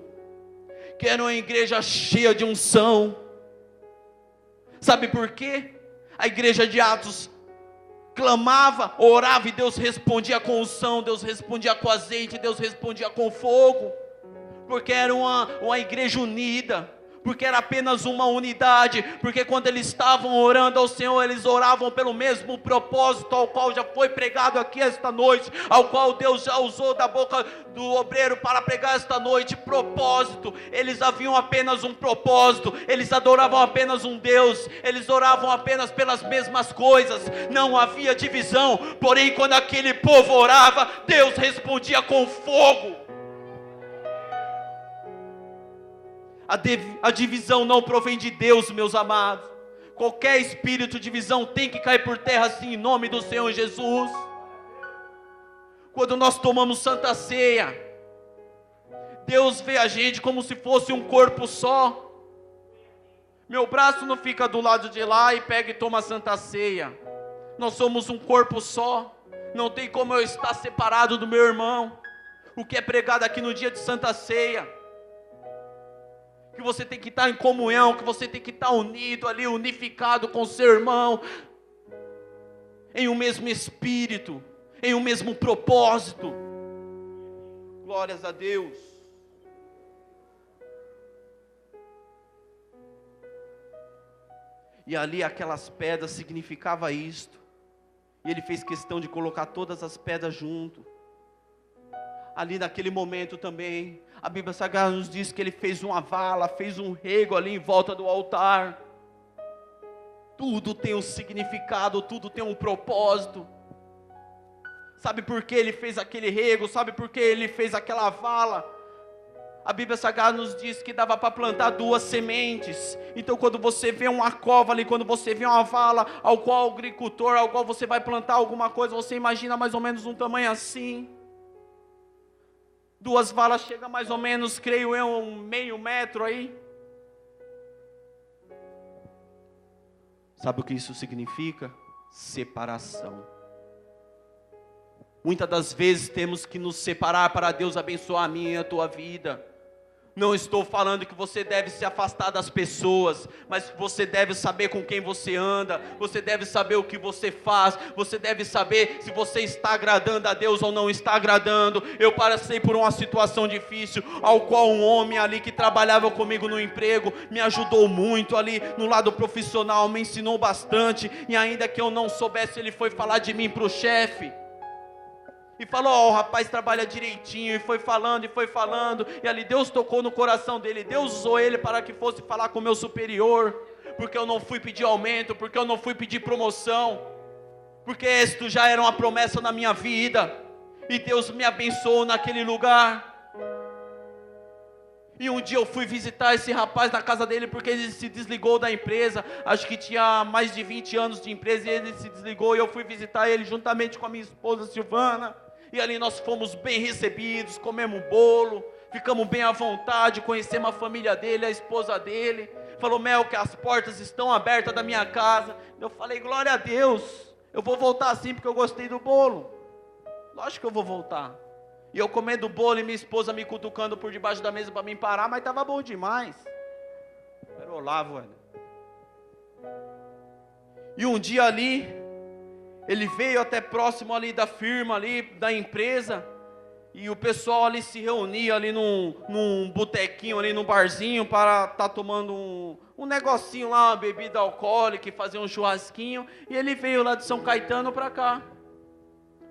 que era uma igreja cheia de unção. Sabe por quê? A igreja de Atos clamava, orava, e Deus respondia com unção, Deus respondia com azeite, Deus respondia com fogo, porque era uma igreja unida, porque era apenas uma unidade, porque quando eles estavam orando ao Senhor, eles oravam pelo mesmo propósito, ao qual já foi pregado aqui esta noite, ao qual Deus já usou da boca do obreiro para pregar esta noite, propósito. Eles haviam apenas um propósito, eles adoravam apenas um Deus, eles oravam apenas pelas mesmas coisas, não havia divisão. Porém, quando aquele povo orava, Deus respondia com fogo. A divisão não provém de Deus, meus amados. Qualquer espírito de divisão tem que cair por terra, sim, em nome do Senhor Jesus. Quando nós tomamos Santa Ceia, Deus vê a gente como se fosse um corpo só. Meu braço não fica do lado de lá e pega e toma Santa Ceia. Nós somos um corpo só. Não tem como eu estar separado do meu irmão. O que é pregado aqui no dia de Santa Ceia, que você tem que estar em comunhão, que você tem que estar unido ali, unificado com seu irmão, em um mesmo espírito, em um mesmo propósito. Glórias a Deus. E ali aquelas pedras significava isto. E ele fez questão de colocar todas as pedras junto. Ali naquele momento também, a Bíblia Sagrada nos diz que ele fez uma vala, fez um rego ali em volta do altar. Tudo tem um significado, tudo tem um propósito. Sabe por que ele fez aquele rego? Sabe por que ele fez aquela vala? A Bíblia Sagrada nos diz que dava para plantar 2 sementes. Então quando você vê uma cova ali, quando você vê uma vala, ao qual o agricultor, ao qual você vai plantar alguma coisa, você imagina mais ou menos um tamanho assim. 2 valas chega mais ou menos, creio eu, um meio metro aí. Sabe o que isso significa? Separação. Muitas das vezes temos que nos separar para Deus abençoar a minha e a tua vida. Não estou falando que você deve se afastar das pessoas, mas você deve saber com quem você anda, você deve saber o que você faz, você deve saber se você está agradando a Deus ou não está agradando. Eu passei por uma situação difícil, ao qual um homem ali que trabalhava comigo no emprego, me ajudou muito ali no lado profissional, me ensinou bastante, e ainda que eu não soubesse, ele foi falar de mim para o chefe. E falou, o rapaz trabalha direitinho, e foi falando, e ali Deus tocou no coração dele, Deus usou ele para que fosse falar com o meu superior, porque eu não fui pedir aumento, porque eu não fui pedir promoção, porque isto já era uma promessa na minha vida, e Deus me abençoou naquele lugar. E um dia eu fui visitar esse rapaz na casa dele, porque ele se desligou da empresa, acho que tinha mais de 20 anos de empresa, e ele se desligou, e eu fui visitar ele juntamente com a minha esposa Silvana, e ali nós fomos bem recebidos, comemos bolo, ficamos bem à vontade, conhecemos a família dele, a esposa dele. Falou, Mel, que as portas estão abertas da minha casa. Eu falei, glória a Deus, eu vou voltar assim porque eu gostei do bolo. Lógico que eu vou voltar. E eu comendo o bolo e minha esposa me cutucando por debaixo da mesa para me parar, mas estava bom demais. Era Olavo, velho. E um dia ali, ele veio até próximo ali da firma, ali da empresa, e o pessoal ali se reunia ali num botequinho, ali num barzinho, para estar tomando um negocinho lá, uma bebida alcoólica, e fazer um churrasquinho, e ele veio lá de São Caetano para cá.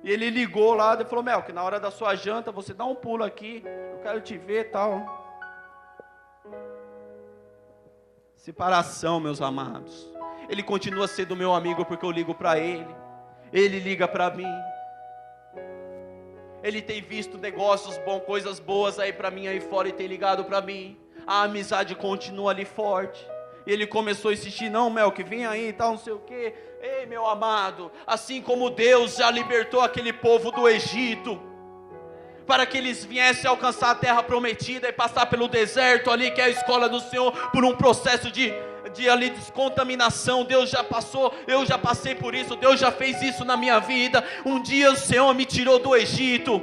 E ele ligou lá e falou, Mel, que na hora da sua janta, você dá um pulo aqui, eu quero te ver e tal. Separação, meus amados. Ele continua sendo meu amigo porque eu ligo para ele. Ele liga para mim. Ele tem visto negócios bons, coisas boas aí para mim aí fora e tem ligado para mim. A amizade continua ali forte. E ele começou a insistir, não, Mel, que vem aí e tal, não sei o quê. Ei, meu amado, assim como Deus já libertou aquele povo do Egito, para que eles viessem alcançar a terra prometida e passar pelo deserto ali, que é a escola do Senhor, por um processo de descontaminação. Deus já passou, eu já passei por isso, Deus já fez isso na minha vida. Um dia o Senhor me tirou do Egito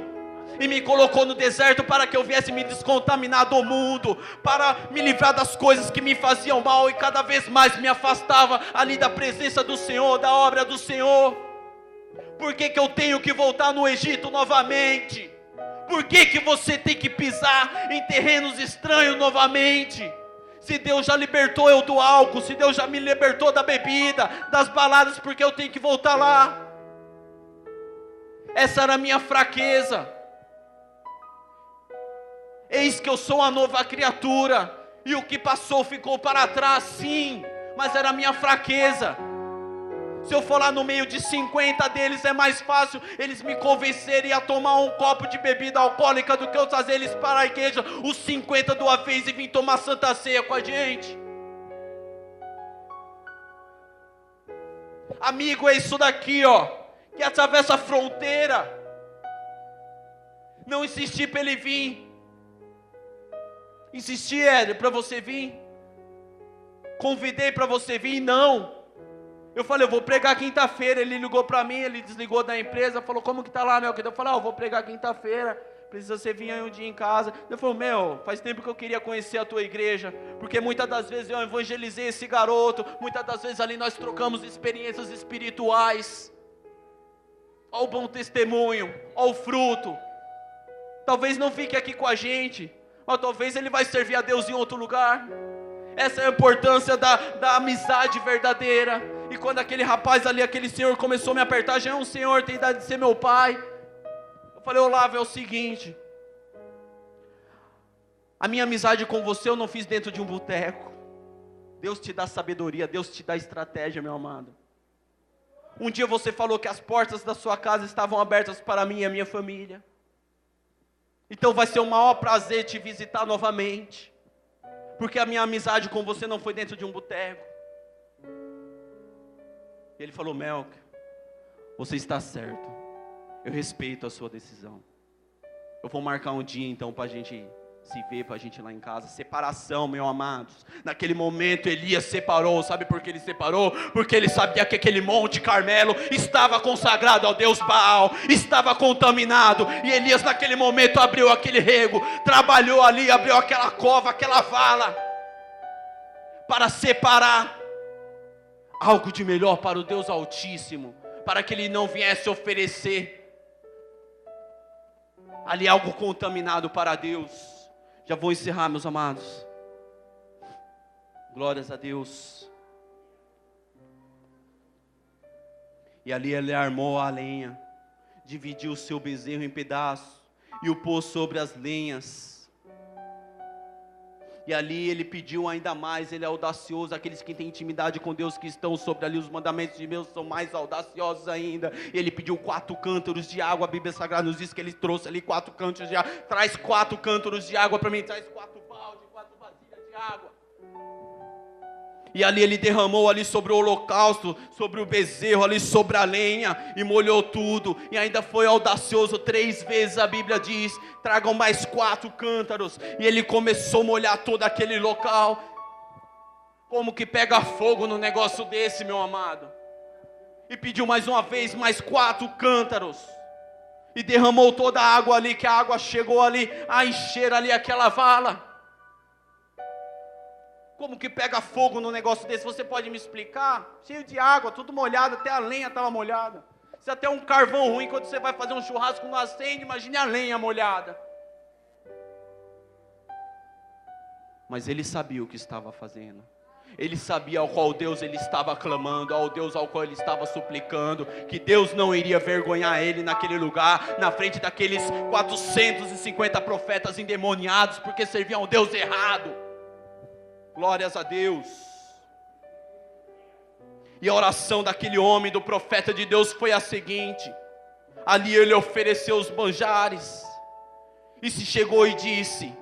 e me colocou no deserto para que eu viesse me descontaminar do mundo, para me livrar das coisas que me faziam mal e cada vez mais me afastava ali da presença do Senhor, da obra do Senhor. Por que eu tenho que voltar no Egito novamente? Por que você tem que pisar em terrenos estranhos novamente? Se Deus já libertou eu do álcool, se Deus já me libertou da bebida, das baladas, porque eu tenho que voltar lá? Essa era a minha fraqueza. Eis que eu sou uma nova criatura, e o que passou ficou para trás, sim, mas era a minha fraqueza. Se eu for lá no meio de 50 deles, é mais fácil eles me convencerem a tomar um copo de bebida alcoólica do que eu trazer eles para a igreja, os 50 de uma vez, e vir tomar Santa Ceia com a gente. Amigo, é isso daqui, ó, que atravessa a fronteira. Não insisti para ele vir. Insisti, Éder, para você vir. Convidei para você vir, não. Eu falei, eu vou pregar quinta-feira. Ele ligou para mim, ele desligou da empresa, falou, como que tá lá, meu querido? Eu falei, eu vou pregar quinta-feira, precisa você vir aí um dia em casa. Ele falou, faz tempo que eu queria conhecer a tua igreja, porque muitas das vezes eu evangelizei esse garoto, muitas das vezes ali nós trocamos experiências espirituais. Olha o bom testemunho, olha o fruto. Talvez não fique aqui com a gente, mas talvez ele vai servir a Deus em outro lugar. Essa é a importância da amizade verdadeira. E quando aquele rapaz ali, aquele senhor começou a me apertar, já é um senhor, tem idade de ser meu pai. Eu falei, Olavo, é o seguinte, a minha amizade com você eu não fiz dentro de um boteco. Deus te dá sabedoria, Deus te dá estratégia, meu amado. Um dia você falou que as portas da sua casa estavam abertas para mim e a minha família. Então vai ser o maior prazer te visitar novamente, porque a minha amizade com você não foi dentro de um boteco. Ele falou, Melk, você está certo, eu respeito a sua decisão. Eu vou marcar um dia então para a gente se ver, para a gente ir lá em casa. Separação, meus amados. Naquele momento Elias separou. Sabe por que ele separou? Porque ele sabia que aquele monte Carmelo estava consagrado ao Deus Baal, estava contaminado. E Elias naquele momento abriu aquele rego, trabalhou ali, abriu aquela cova, aquela vala, para separar algo de melhor para o Deus Altíssimo, para que ele não viesse oferecer ali algo contaminado para Deus. Já vou encerrar, meus amados. Glórias a Deus. E ali ele armou a lenha, dividiu o seu bezerro em pedaços e o pôs sobre as lenhas. E ali ele pediu ainda mais, ele é audacioso. Aqueles que têm intimidade com Deus, que estão sobre ali os mandamentos de Deus, são mais audaciosos ainda. Ele pediu 4 cântaros de água. A Bíblia Sagrada nos diz que ele trouxe ali 4 cântaros de água. Traz 4 cântaros de água para mim, traz 4 baldes, 4 vasilhas de água. E ali ele derramou ali sobre o holocausto, sobre o bezerro, ali sobre a lenha, e molhou tudo. E ainda foi audacioso 3 vezes, a Bíblia diz, tragam mais 4 cântaros. E ele começou a molhar todo aquele local. Como que pega fogo no negócio desse, meu amado? E pediu mais uma vez, mais 4 cântaros. E derramou toda a água ali, que a água chegou ali a encher ali aquela vala. Como que pega fogo no negócio desse? Você pode me explicar? Cheio de água, tudo molhado, até a lenha estava molhada. Se até um carvão ruim, quando você vai fazer um churrasco, não acende, imagine a lenha molhada. Mas ele sabia o que estava fazendo. Ele sabia ao qual Deus ele estava clamando, ao Deus ao qual ele estava suplicando, que Deus não iria vergonhar ele naquele lugar, na frente daqueles 450 profetas endemoniados, porque serviam ao Deus errado. Glórias a Deus. E a oração daquele homem, do profeta de Deus, foi a seguinte. Ali ele ofereceu os manjares, e se chegou e disse,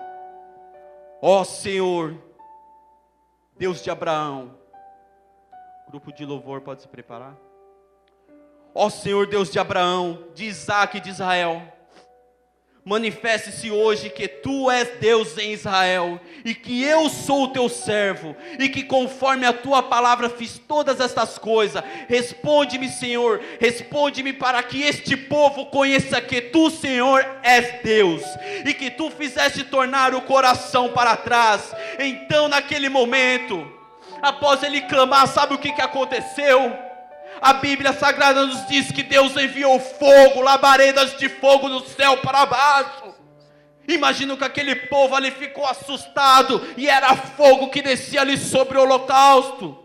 ó Senhor, Deus de Abraão. Grupo de louvor pode se preparar. Ó Senhor, Deus de Abraão, de Isaac e de Israel, manifeste-se hoje que Tu és Deus em Israel, e que eu sou o Teu servo, e que conforme a Tua palavra fiz todas estas coisas. Responde-me, Senhor, responde-me, para que este povo conheça que Tu, Senhor, és Deus, e que Tu fizeste tornar o coração para trás. Então naquele momento, após ele clamar, sabe o que aconteceu? A Bíblia Sagrada nos diz que Deus enviou fogo, labaredas de fogo do céu para baixo. Imagino que aquele povo ali ficou assustado, e era fogo que descia ali sobre o holocausto.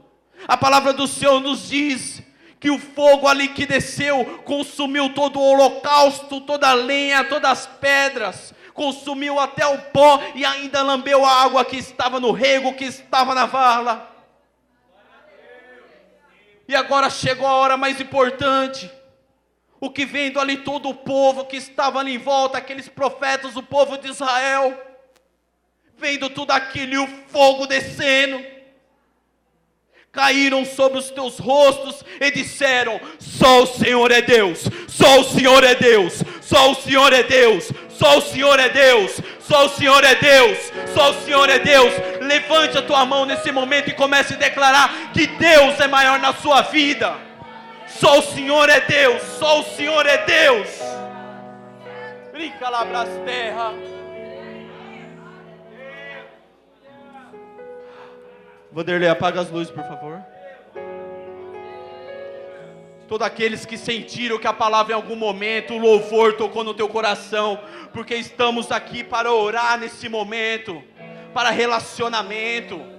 A palavra do Senhor nos diz que o fogo ali que desceu consumiu todo o holocausto, toda a lenha, todas as pedras, consumiu até o pó e ainda lambeu a água que estava no rego, que estava na vala. E agora chegou a hora mais importante. O que vendo ali todo o povo que estava ali em volta, aqueles profetas, o povo de Israel, vendo tudo aquilo e o fogo descendo, caíram sobre os teus rostos e disseram: só o Senhor é Deus, só o Senhor é Deus, só o Senhor é Deus, só o Senhor é Deus, só o Senhor é Deus, só o Senhor é Deus. Levante a tua mão nesse momento e comece a declarar que Deus é maior na sua vida. Só o Senhor é Deus, só o Senhor é Deus. Brinca lá pras terras. Vanderlei, apaga as luzes, por favor. Todos aqueles que sentiram que a palavra em algum momento, o louvor tocou no teu coração, porque estamos aqui para orar nesse momento, para relacionamento,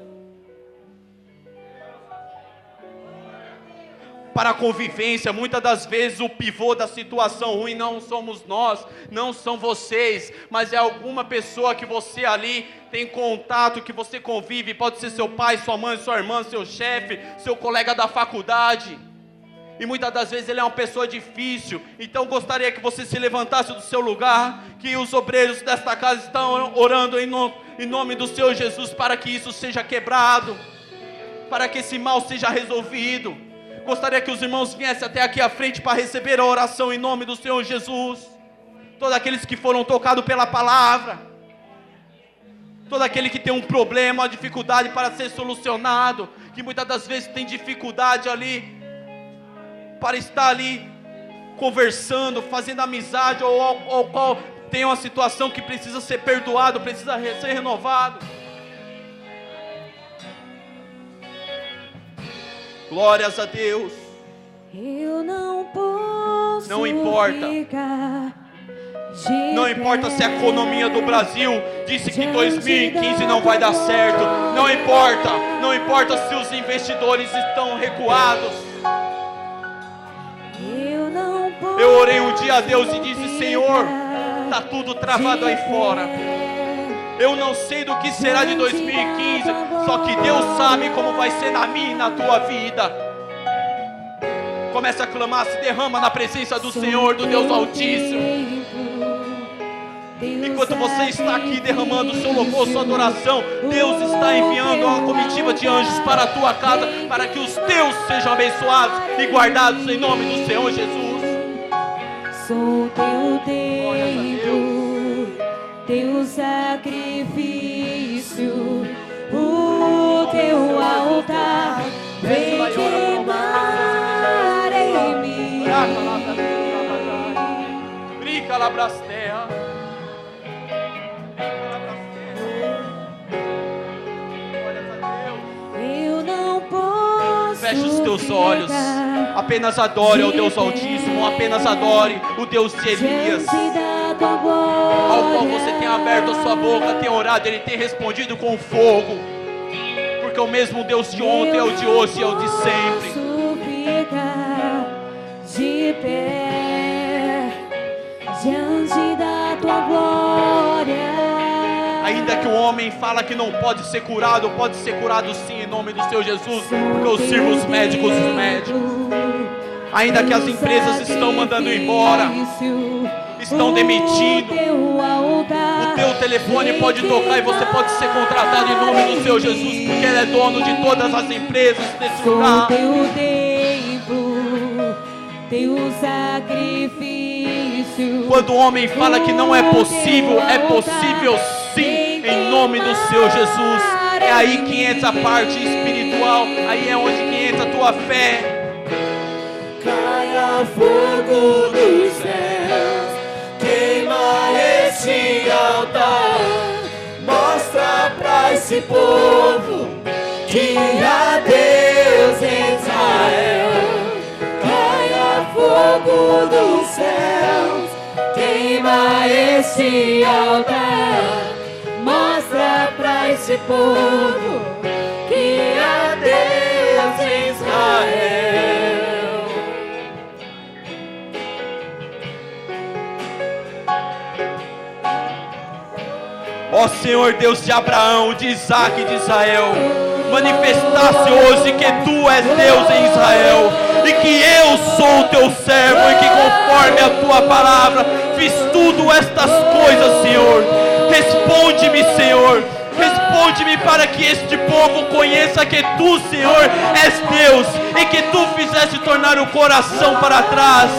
para convivência. Muitas das vezes o pivô da situação ruim não somos nós, não são vocês, mas é alguma pessoa que você ali tem contato, que você convive. Pode ser seu pai, sua mãe, sua irmã, seu chefe, seu colega da faculdade. E muitas das vezes ele é uma pessoa difícil. Então gostaria que você se levantasse do seu lugar, que os obreiros desta casa estão orando em nome do Senhor Jesus, para que isso seja quebrado, para que esse mal seja resolvido. Gostaria que os irmãos viessem até aqui à frente para receber a oração em nome do Senhor Jesus. Todos aqueles que foram tocados pela palavra, todo aquele que tem um problema, uma dificuldade para ser solucionado, que muitas das vezes tem dificuldade ali, para estar ali conversando, fazendo amizade, ou qual tem uma situação que precisa ser perdoado, precisa ser renovado. Glórias a Deus. Eu não posso. Não importa. Não importa se a economia do Brasil disse que 2015 não vai dar certo. Não importa. Não importa se os investidores estão recuados. Eu orei um dia a Deus e disse: Senhor, está tudo travado aí fora. Eu não sei do que será de 2015, só que Deus sabe como vai ser na minha e na tua vida. Comece a clamar, se derrama na presença do Senhor, do Deus Altíssimo. Enquanto você está aqui derramando o seu louvor, sua adoração, Deus está enviando uma comitiva de anjos para a tua casa, para que os teus sejam abençoados e guardados em nome do Senhor Jesus. Sou teu templo, teu sacrifício, o teu altar vem queimar em mim. Brinca lá pras terras. Eu não posso. Feche os teus olhos. Apenas adore ao Deus Altíssimo. Apenas adore o Deus de Elias, ao qual você tem aberto a sua boca, tem orado, Ele tem respondido com fogo. Porque o mesmo Deus de ontem é o de hoje e é o de sempre. Ficar de pé diante da tua glória. Ainda que o homem fala que não pode ser curado sim, em nome do Senhor Jesus, porque eu sirvo os médicos dos médicos. Ainda que as empresas estão mandando embora, estão demitindo, o teu telefone pode tocar e você pode ser contratado em nome do Senhor Jesus, porque Ele é dono de todas as empresas desse lugar. Teu templo, teu sacrifício. Quando o homem fala que não é possível sim, em nome do Senhor Jesus. É aí que entra a parte espiritual, aí é onde que entra a tua fé. Caia fogo dos céus, queima este altar, mostra pra esse povo que há Deus em Israel. Caia fogo dos céus, queima este altar, mostra pra esse povo que há Deus em Israel. Ó Senhor Deus de Abraão, de Isaac e de Israel, manifestasse hoje que Tu és Deus em Israel, e que eu sou o Teu servo, e que conforme a Tua palavra fiz tudo estas coisas, Senhor. Responde-me, Senhor, responde-me para que este povo conheça que Tu, Senhor, és Deus, e que Tu fizeste tornar o coração para trás.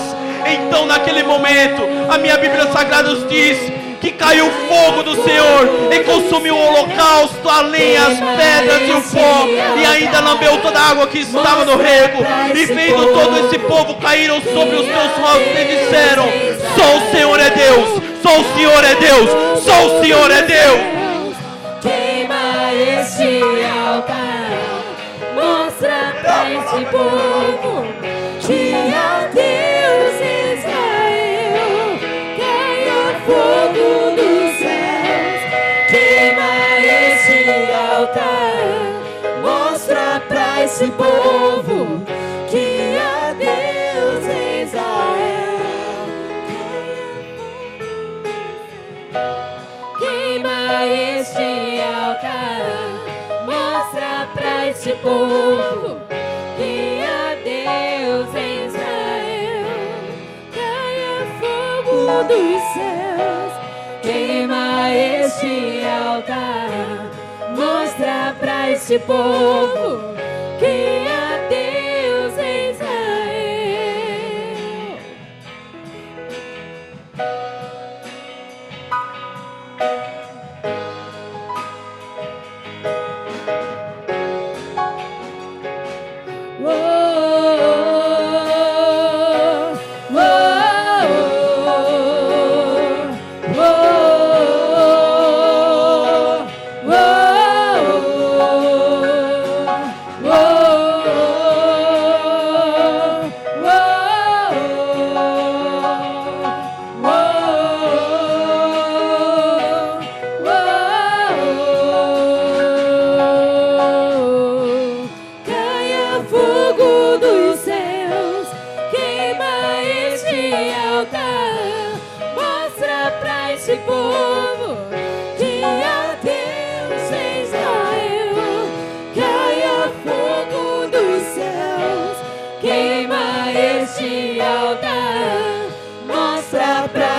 Então naquele momento, a minha Bíblia Sagrada nos diz que caiu fogo do Senhor e consumiu o holocausto, a lenha, as pedras e o pó, e ainda lambeu toda a água que estava no rego. E vendo todo esse povo, caíram sobre os teus rostos e disseram: só o Senhor é Deus, só o Senhor é Deus, só o Senhor é Deus. Queima este altar, mostra pra esse povo que há Deus em Israel. Caia fogo dos céus, queima este altar, mostra pra esse povo que há Deus em Israel. Queima este altar, mostra pra esse povo que há Deus em Israel. Caia fogo dos céus, queima este altar, mostra pra esse povo que há Deus em Israel.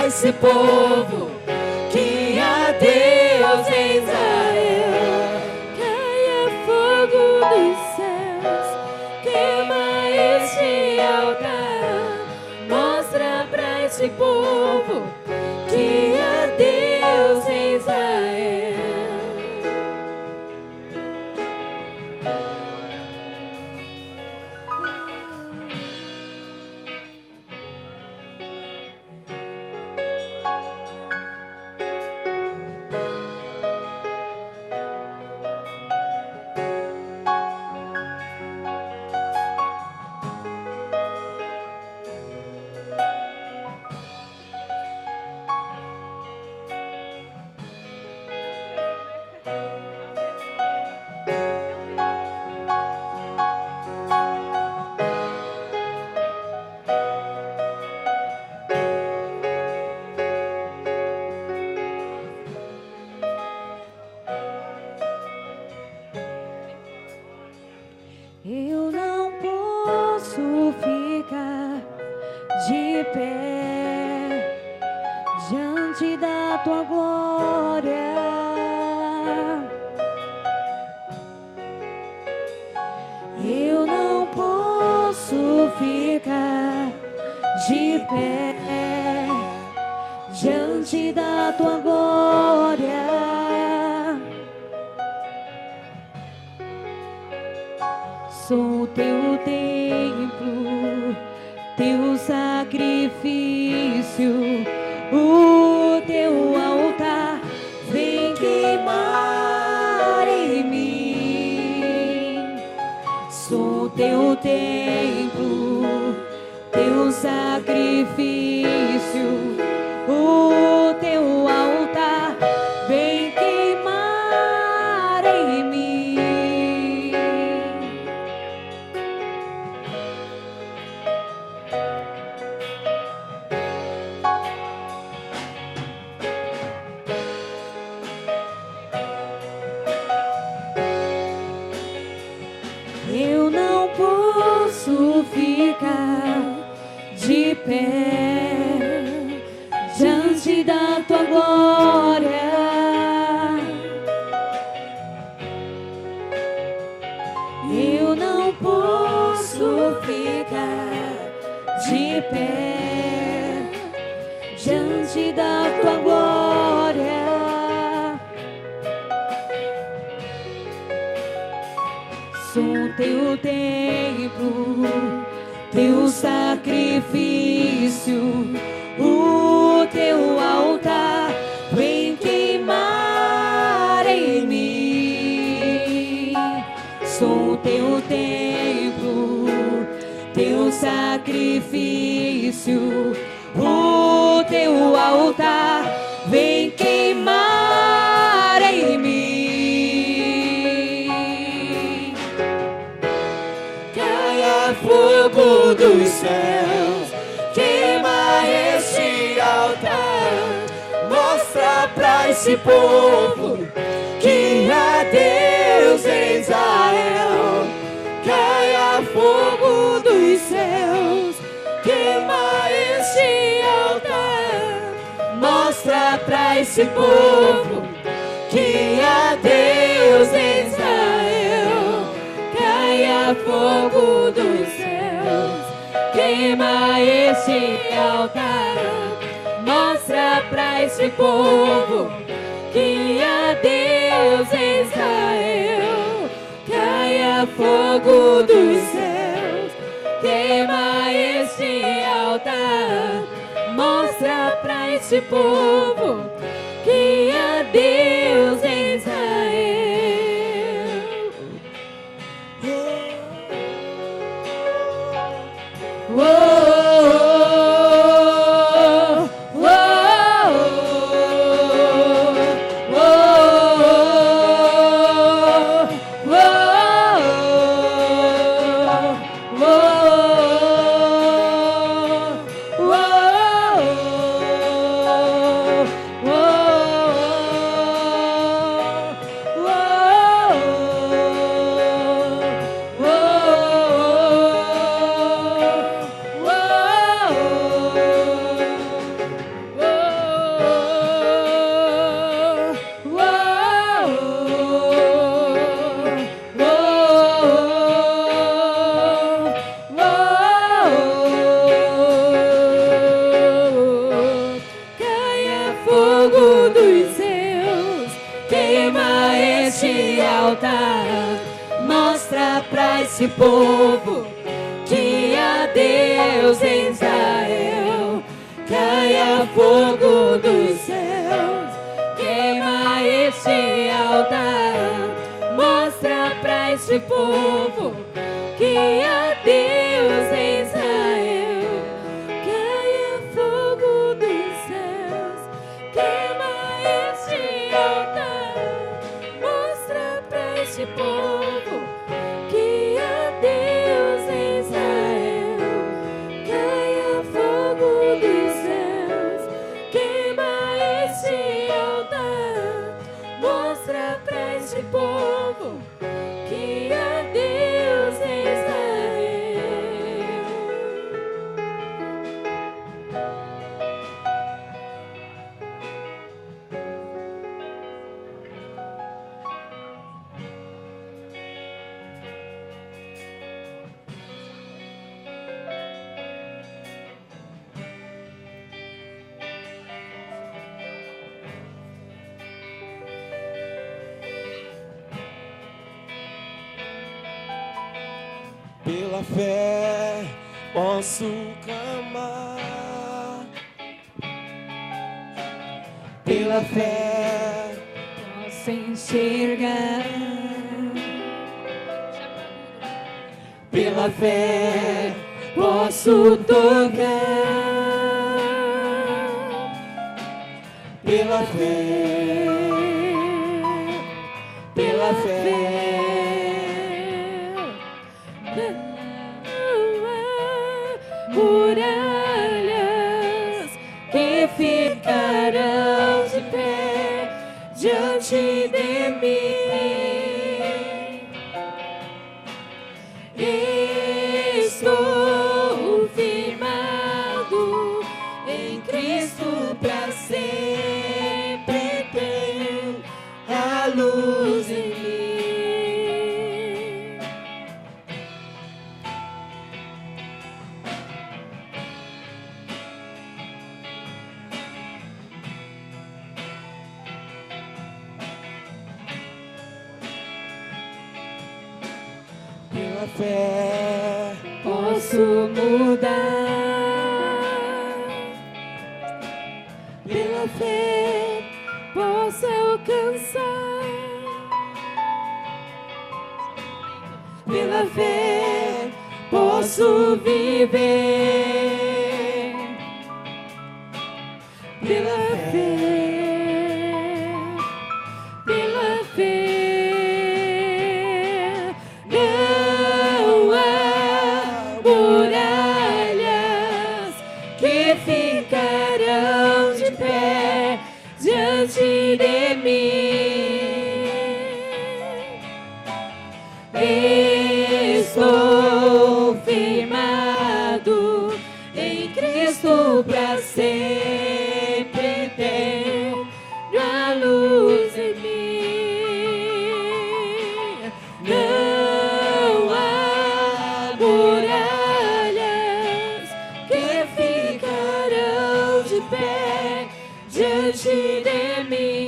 Esse povo que há Deus em Israel. Caia fogo dos céus, queima este altar, mostra pra esse povo que há Deus em Israel. Eu não posso ficar de pé diante da tua glória. Eu não posso ficar de pé diante da tua glória. Sou teu templo, teu sacrifício, o teu altar vem queimar em mim. Sou teu templo, teu sacrifício, o teu de pé diante da tua glória. Sou teu templo, teu sacrifício, o teu altar vem queimar em mim. Sou teu templo, teu sacrifício, o teu altar vem queimar em mim. Caia fogo dos céus, queima este altar, mostra pra esse povo que há Deus em Israel. Caia fogo dos céus, queima este altar, mostra pra esse povo que há Deus em Israel. Caia fogo dos céus, queima este altar, mostra pra esse povo que há Deus em Israel. Caia fogo dos céus, queima este altar, mostra pra este povo que há Deus em Israel. Mostra pra esse povo que há Deus em Israel. Caia fogo dos céus, queima este altar, mostra pra este povo que há Deus em Israel. Caia fogo dos céus, queima este altar, mostra pra este povo que há Deus em Israel. Caia fogo dos céus, queima este altar, mostra pra este povo que há Deus em Israel. Pela fé posso clamar, pela fé Posso enxergar, pela fé posso tocar, pela fé, pela fé. Muralhas que ficarão de pé diante de mim. Estou firmado em Cristo para sempre, tenho a luz em mim. pela fé, posso mudar. Pela fé, posso alcançar. Pela fé, posso viver. Pela fé, pela fé, não há muralhas que ficarão de pé diante de mim. Estou firmado em Cristo para sempre, tenho a luz em mim. Não há muralhas que ficarão de pé diante de mim.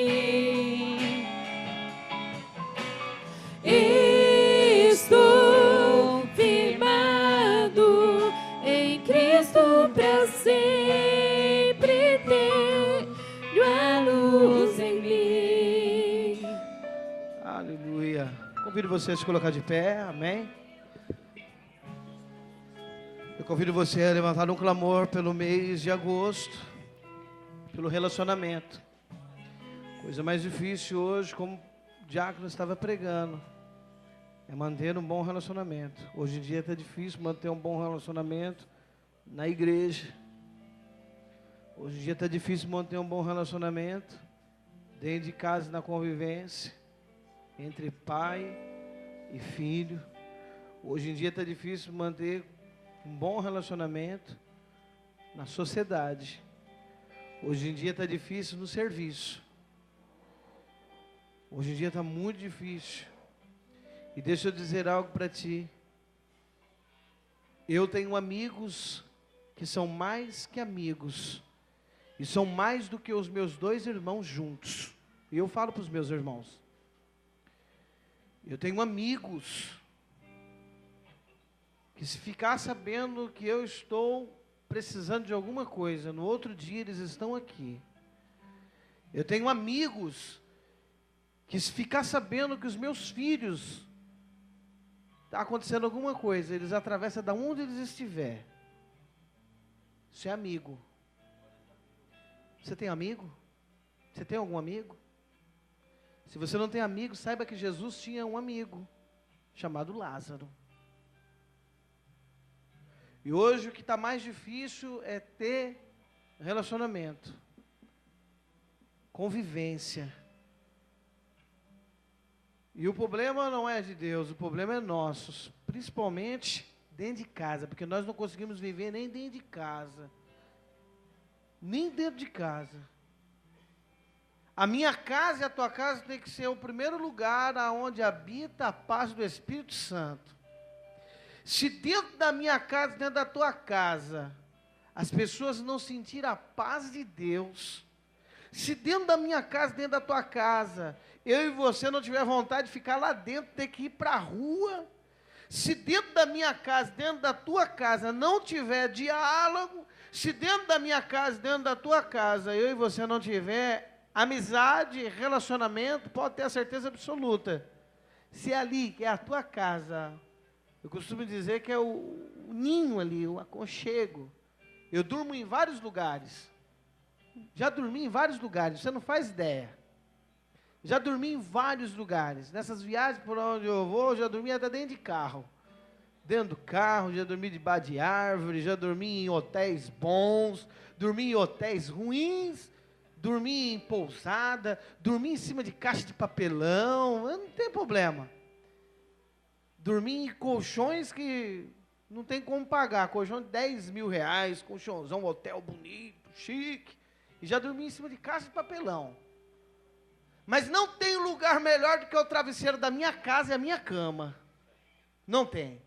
Estou firmado em Cristo para sempre, tenho a luz em mim. Aleluia. Convido você a se colocar de pé, amém? Eu convido você a levantar um clamor pelo mês de agosto, pelo relacionamento. Coisa mais difícil hoje, como o diácono estava pregando, é manter um bom relacionamento. Hoje em dia está difícil manter um bom relacionamento na igreja. Hoje em dia está difícil manter um bom relacionamento dentro de casa, na convivência, entre pai e filho. Hoje em dia está difícil manter um bom relacionamento na sociedade. Hoje em dia está difícil no serviço. Hoje em dia está muito difícil. E deixa eu dizer algo para ti. Eu tenho amigos que são mais que amigos. E são mais do que os meus 2 irmãos juntos. E eu falo para os meus irmãos. Eu tenho amigos que, se ficar sabendo que eu estou precisando de alguma coisa, no outro dia eles estão aqui. Eu tenho amigos que, se ficar sabendo que os meus filhos está acontecendo alguma coisa, eles atravessam de onde eles estiver. Isso é amigo. Você tem amigo? Você tem algum amigo? Se você não tem amigo, saiba que Jesus tinha um amigo chamado Lázaro. E hoje o que está mais difícil é ter relacionamento, convivência. E o problema não é de Deus, o problema é nosso, principalmente dentro de casa, porque nós não conseguimos viver nem dentro de casa, nem dentro de casa. A minha casa e a tua casa tem que ser o primeiro lugar aonde habita a paz do Espírito Santo. Se dentro da minha casa, dentro da tua casa, as pessoas não sentirem a paz de Deus, se dentro da minha casa, dentro da tua casa, eu e você não tiver vontade de ficar lá dentro, ter que ir para a rua, se dentro da minha casa, dentro da tua casa, não tiver diálogo, se dentro da minha casa, dentro da tua casa, eu e você não tiver amizade, relacionamento, pode ter a certeza absoluta. Se ali, que é a tua casa, eu costumo dizer que é o ninho ali, o aconchego. Eu durmo em vários lugares. Já dormi em vários lugares, você não faz ideia. Já dormi em vários lugares. Nessas viagens por onde eu vou, já dormi até dentro de carro. Dentro do carro, já dormi debaixo de árvore, já dormi em hotéis bons, dormi em hotéis ruins, dormi em pousada, dormi em cima de caixa de papelão, não tem problema. Dormi em colchões que não tem como pagar, colchão de 10 mil reais, colchãozão, hotel bonito, chique, e já dormi em cima de caixa de papelão. Mas não tem lugar melhor do que o travesseiro da minha casa e a minha cama. Não tem.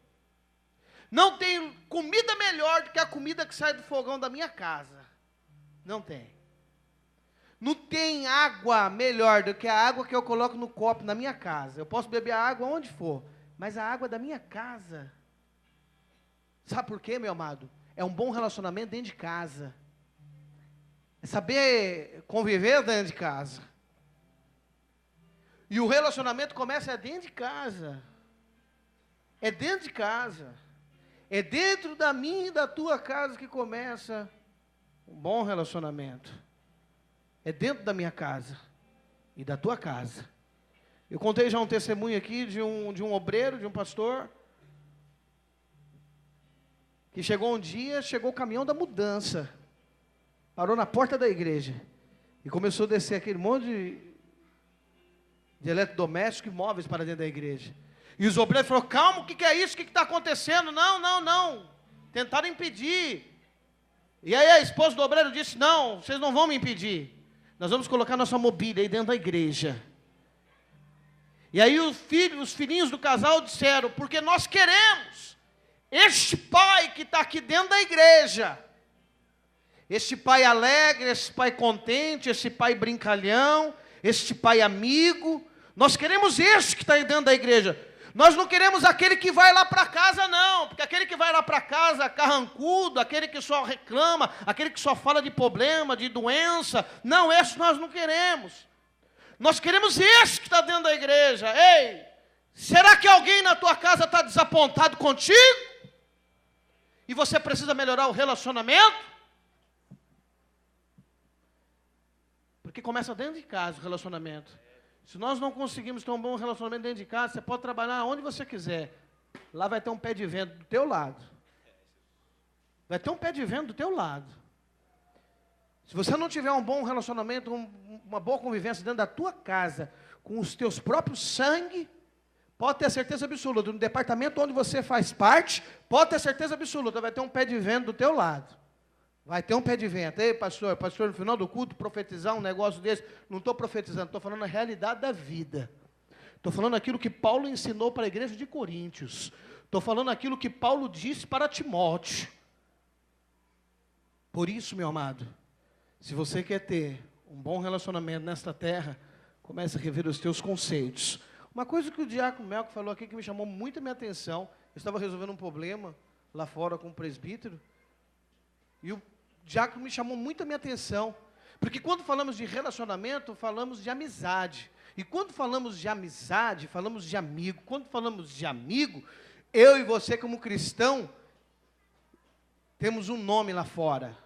Não tem comida melhor do que a comida que sai do fogão da minha casa. Não tem. Não tem água melhor do que a água que eu coloco no copo na minha casa. Eu posso beber a água onde for, mas a água da minha casa. Sabe por quê, meu amado? É um bom relacionamento dentro de casa. É saber conviver dentro de casa. E o relacionamento começa dentro de casa. É dentro de casa. É dentro da minha e da tua casa que começa um bom relacionamento. É dentro da minha casa e da tua casa. Eu contei já um testemunho aqui de um obreiro, de um pastor, que chegou um dia, chegou o caminhão da mudança, parou na porta da igreja e começou a descer aquele monte de eletrodomésticos e móveis para dentro da igreja. E os obreiros falaram: calma, o que é isso? O que está acontecendo? Não. Tentaram impedir. E aí a esposa do obreiro disse: não, vocês não vão me impedir. Nós vamos colocar nossa mobília aí dentro da igreja. E aí os filhinhos do casal disseram: porque nós queremos este pai que está aqui dentro da igreja, este pai alegre, este pai contente, este pai brincalhão, este pai amigo. Nós queremos este que está aí dentro da igreja. Nós não queremos aquele que vai lá para casa, não, porque aquele que vai lá para casa, carrancudo, aquele que só reclama, aquele que só fala de problema, de doença, não, esse nós não queremos. Nós queremos esse que está dentro da igreja. Ei, será que alguém na tua casa está desapontado contigo? E você precisa melhorar o relacionamento? Porque começa dentro de casa o relacionamento. Se nós não conseguimos ter um bom relacionamento dentro de casa, você pode trabalhar onde você quiser. Lá vai ter um pé de vento do teu lado. Vai ter um pé de vento do teu lado. Se você não tiver um bom relacionamento, uma boa convivência dentro da tua casa, com os teus próprios sangue, pode ter certeza absoluta, no departamento onde você faz parte, pode ter certeza absoluta, vai ter um pé de vento do teu lado. Vai ter um pé de vento. Ei, pastor, no final do culto, profetizar um negócio desse. Não estou profetizando, estou falando a realidade da vida. Estou falando aquilo que Paulo ensinou para a igreja de Coríntios. Estou falando aquilo que Paulo disse para Timóteo. Por isso, meu amado, se você quer ter um bom relacionamento nesta terra, comece a rever os teus conceitos. Uma coisa que o diácono Melco falou aqui que me chamou muito a minha atenção, eu estava resolvendo um problema lá fora com o presbítero, e o diácono me chamou muito a minha atenção, porque quando falamos de relacionamento, falamos de amizade, e quando falamos de amizade, falamos de amigo. Quando falamos de amigo, eu e você como cristão, temos um nome lá fora,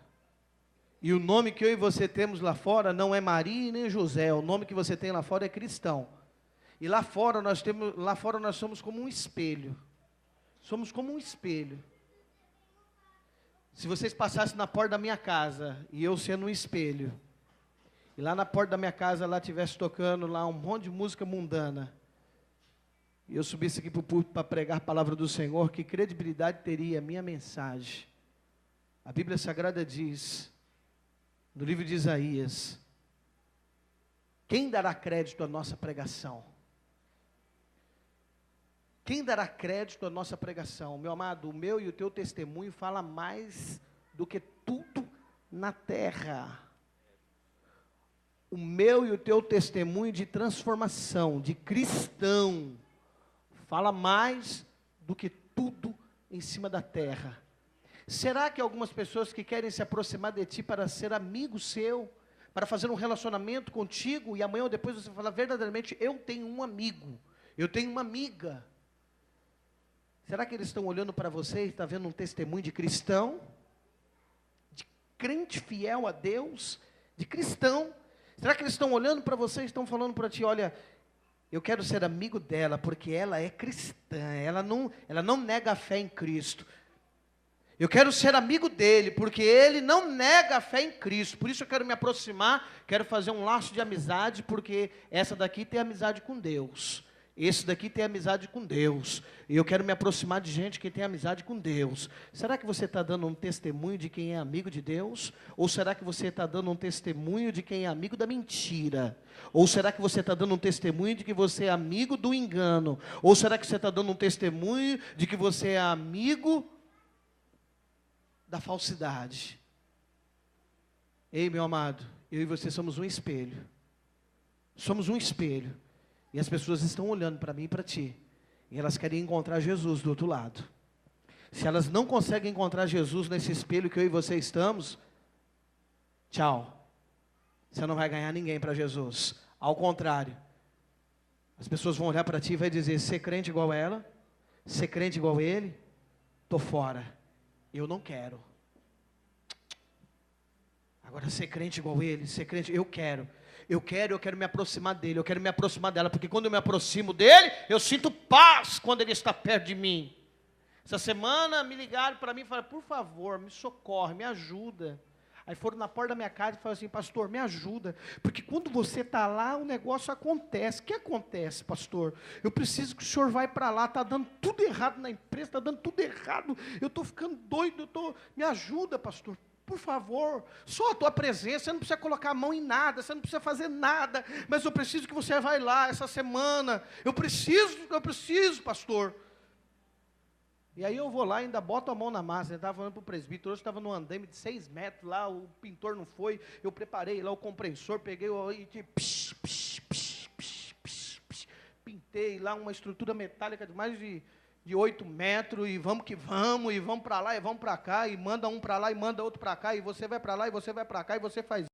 e o nome que eu e você temos lá fora não é Maria e nem José, o nome que você tem lá fora é cristão. E lá fora nós somos como um espelho. Somos como um espelho. Se vocês passassem na porta da minha casa e eu sendo um espelho, e lá na porta da minha casa lá estivesse tocando lá um monte de música mundana, e eu subisse aqui para o púlpito para pregar a palavra do Senhor, que credibilidade teria a minha mensagem? A Bíblia Sagrada diz, no livro de Isaías, quem dará crédito à nossa pregação? Quem dará crédito à nossa pregação? Meu amado, o meu e o teu testemunho fala mais do que tudo na terra. O meu e o teu testemunho de transformação, de cristão, fala mais do que tudo em cima da terra. Será que algumas pessoas que querem se aproximar de ti para ser amigo seu, para fazer um relacionamento contigo, e amanhã ou depois você falar verdadeiramente, eu tenho um amigo, eu tenho uma amiga, será que eles estão olhando para você e estão vendo um testemunho de cristão? De crente fiel a Deus? De cristão? Será que eles estão olhando para você e estão falando para ti, olha, eu quero ser amigo dela, porque ela é cristã, ela não nega a fé em Cristo. Eu quero ser amigo dele, porque ele não nega a fé em Cristo. Por isso eu quero me aproximar, quero fazer um laço de amizade, porque essa daqui tem amizade com Deus. Esse daqui tem amizade com Deus. E eu quero me aproximar de gente que tem amizade com Deus. Será que você está dando um testemunho de quem é amigo de Deus? Ou será que você está dando um testemunho de quem é amigo da mentira? Ou será que você está dando um testemunho de que você é amigo do engano? Ou será que você está dando um testemunho de que você é amigo da falsidade? Ei, meu amado, eu e você somos um espelho. Somos um espelho. E as pessoas estão olhando para mim e para ti. E elas querem encontrar Jesus do outro lado. Se elas não conseguem encontrar Jesus nesse espelho que eu e você estamos, tchau. Você não vai ganhar ninguém para Jesus. Ao contrário, as pessoas vão olhar para ti e vai dizer: ser crente igual a ela, ser crente igual a ele, estou fora. Eu não quero. Agora, ser crente igual a ele, ser crente, eu quero me aproximar dele, eu quero me aproximar dela, porque quando eu me aproximo dele, eu sinto paz quando ele está perto de mim. Essa semana me ligaram para mim e falaram: por favor, me socorre, me ajuda. Aí foram na porta da minha casa e falaram assim: pastor, me ajuda, porque quando você está lá, o negócio acontece. O que acontece, pastor? Eu preciso que o senhor vá para lá, está dando tudo errado na empresa, está dando tudo errado, eu estou ficando doido, me ajuda, pastor. Por favor, só a tua presença, você não precisa colocar a mão em nada, você não precisa fazer nada, mas eu preciso que você vá lá essa semana, eu preciso, pastor. E aí eu vou lá e ainda boto a mão na massa. Eu estava falando para o presbítero, hoje estava no andaime de 6 metros lá, o pintor não foi, eu preparei lá o compressor, peguei pintei lá uma estrutura metálica de mais de 8 metros, e vamos para lá, e vamos para cá, e manda um para lá, e manda outro para cá, e você vai para lá, e você vai para cá, e você faz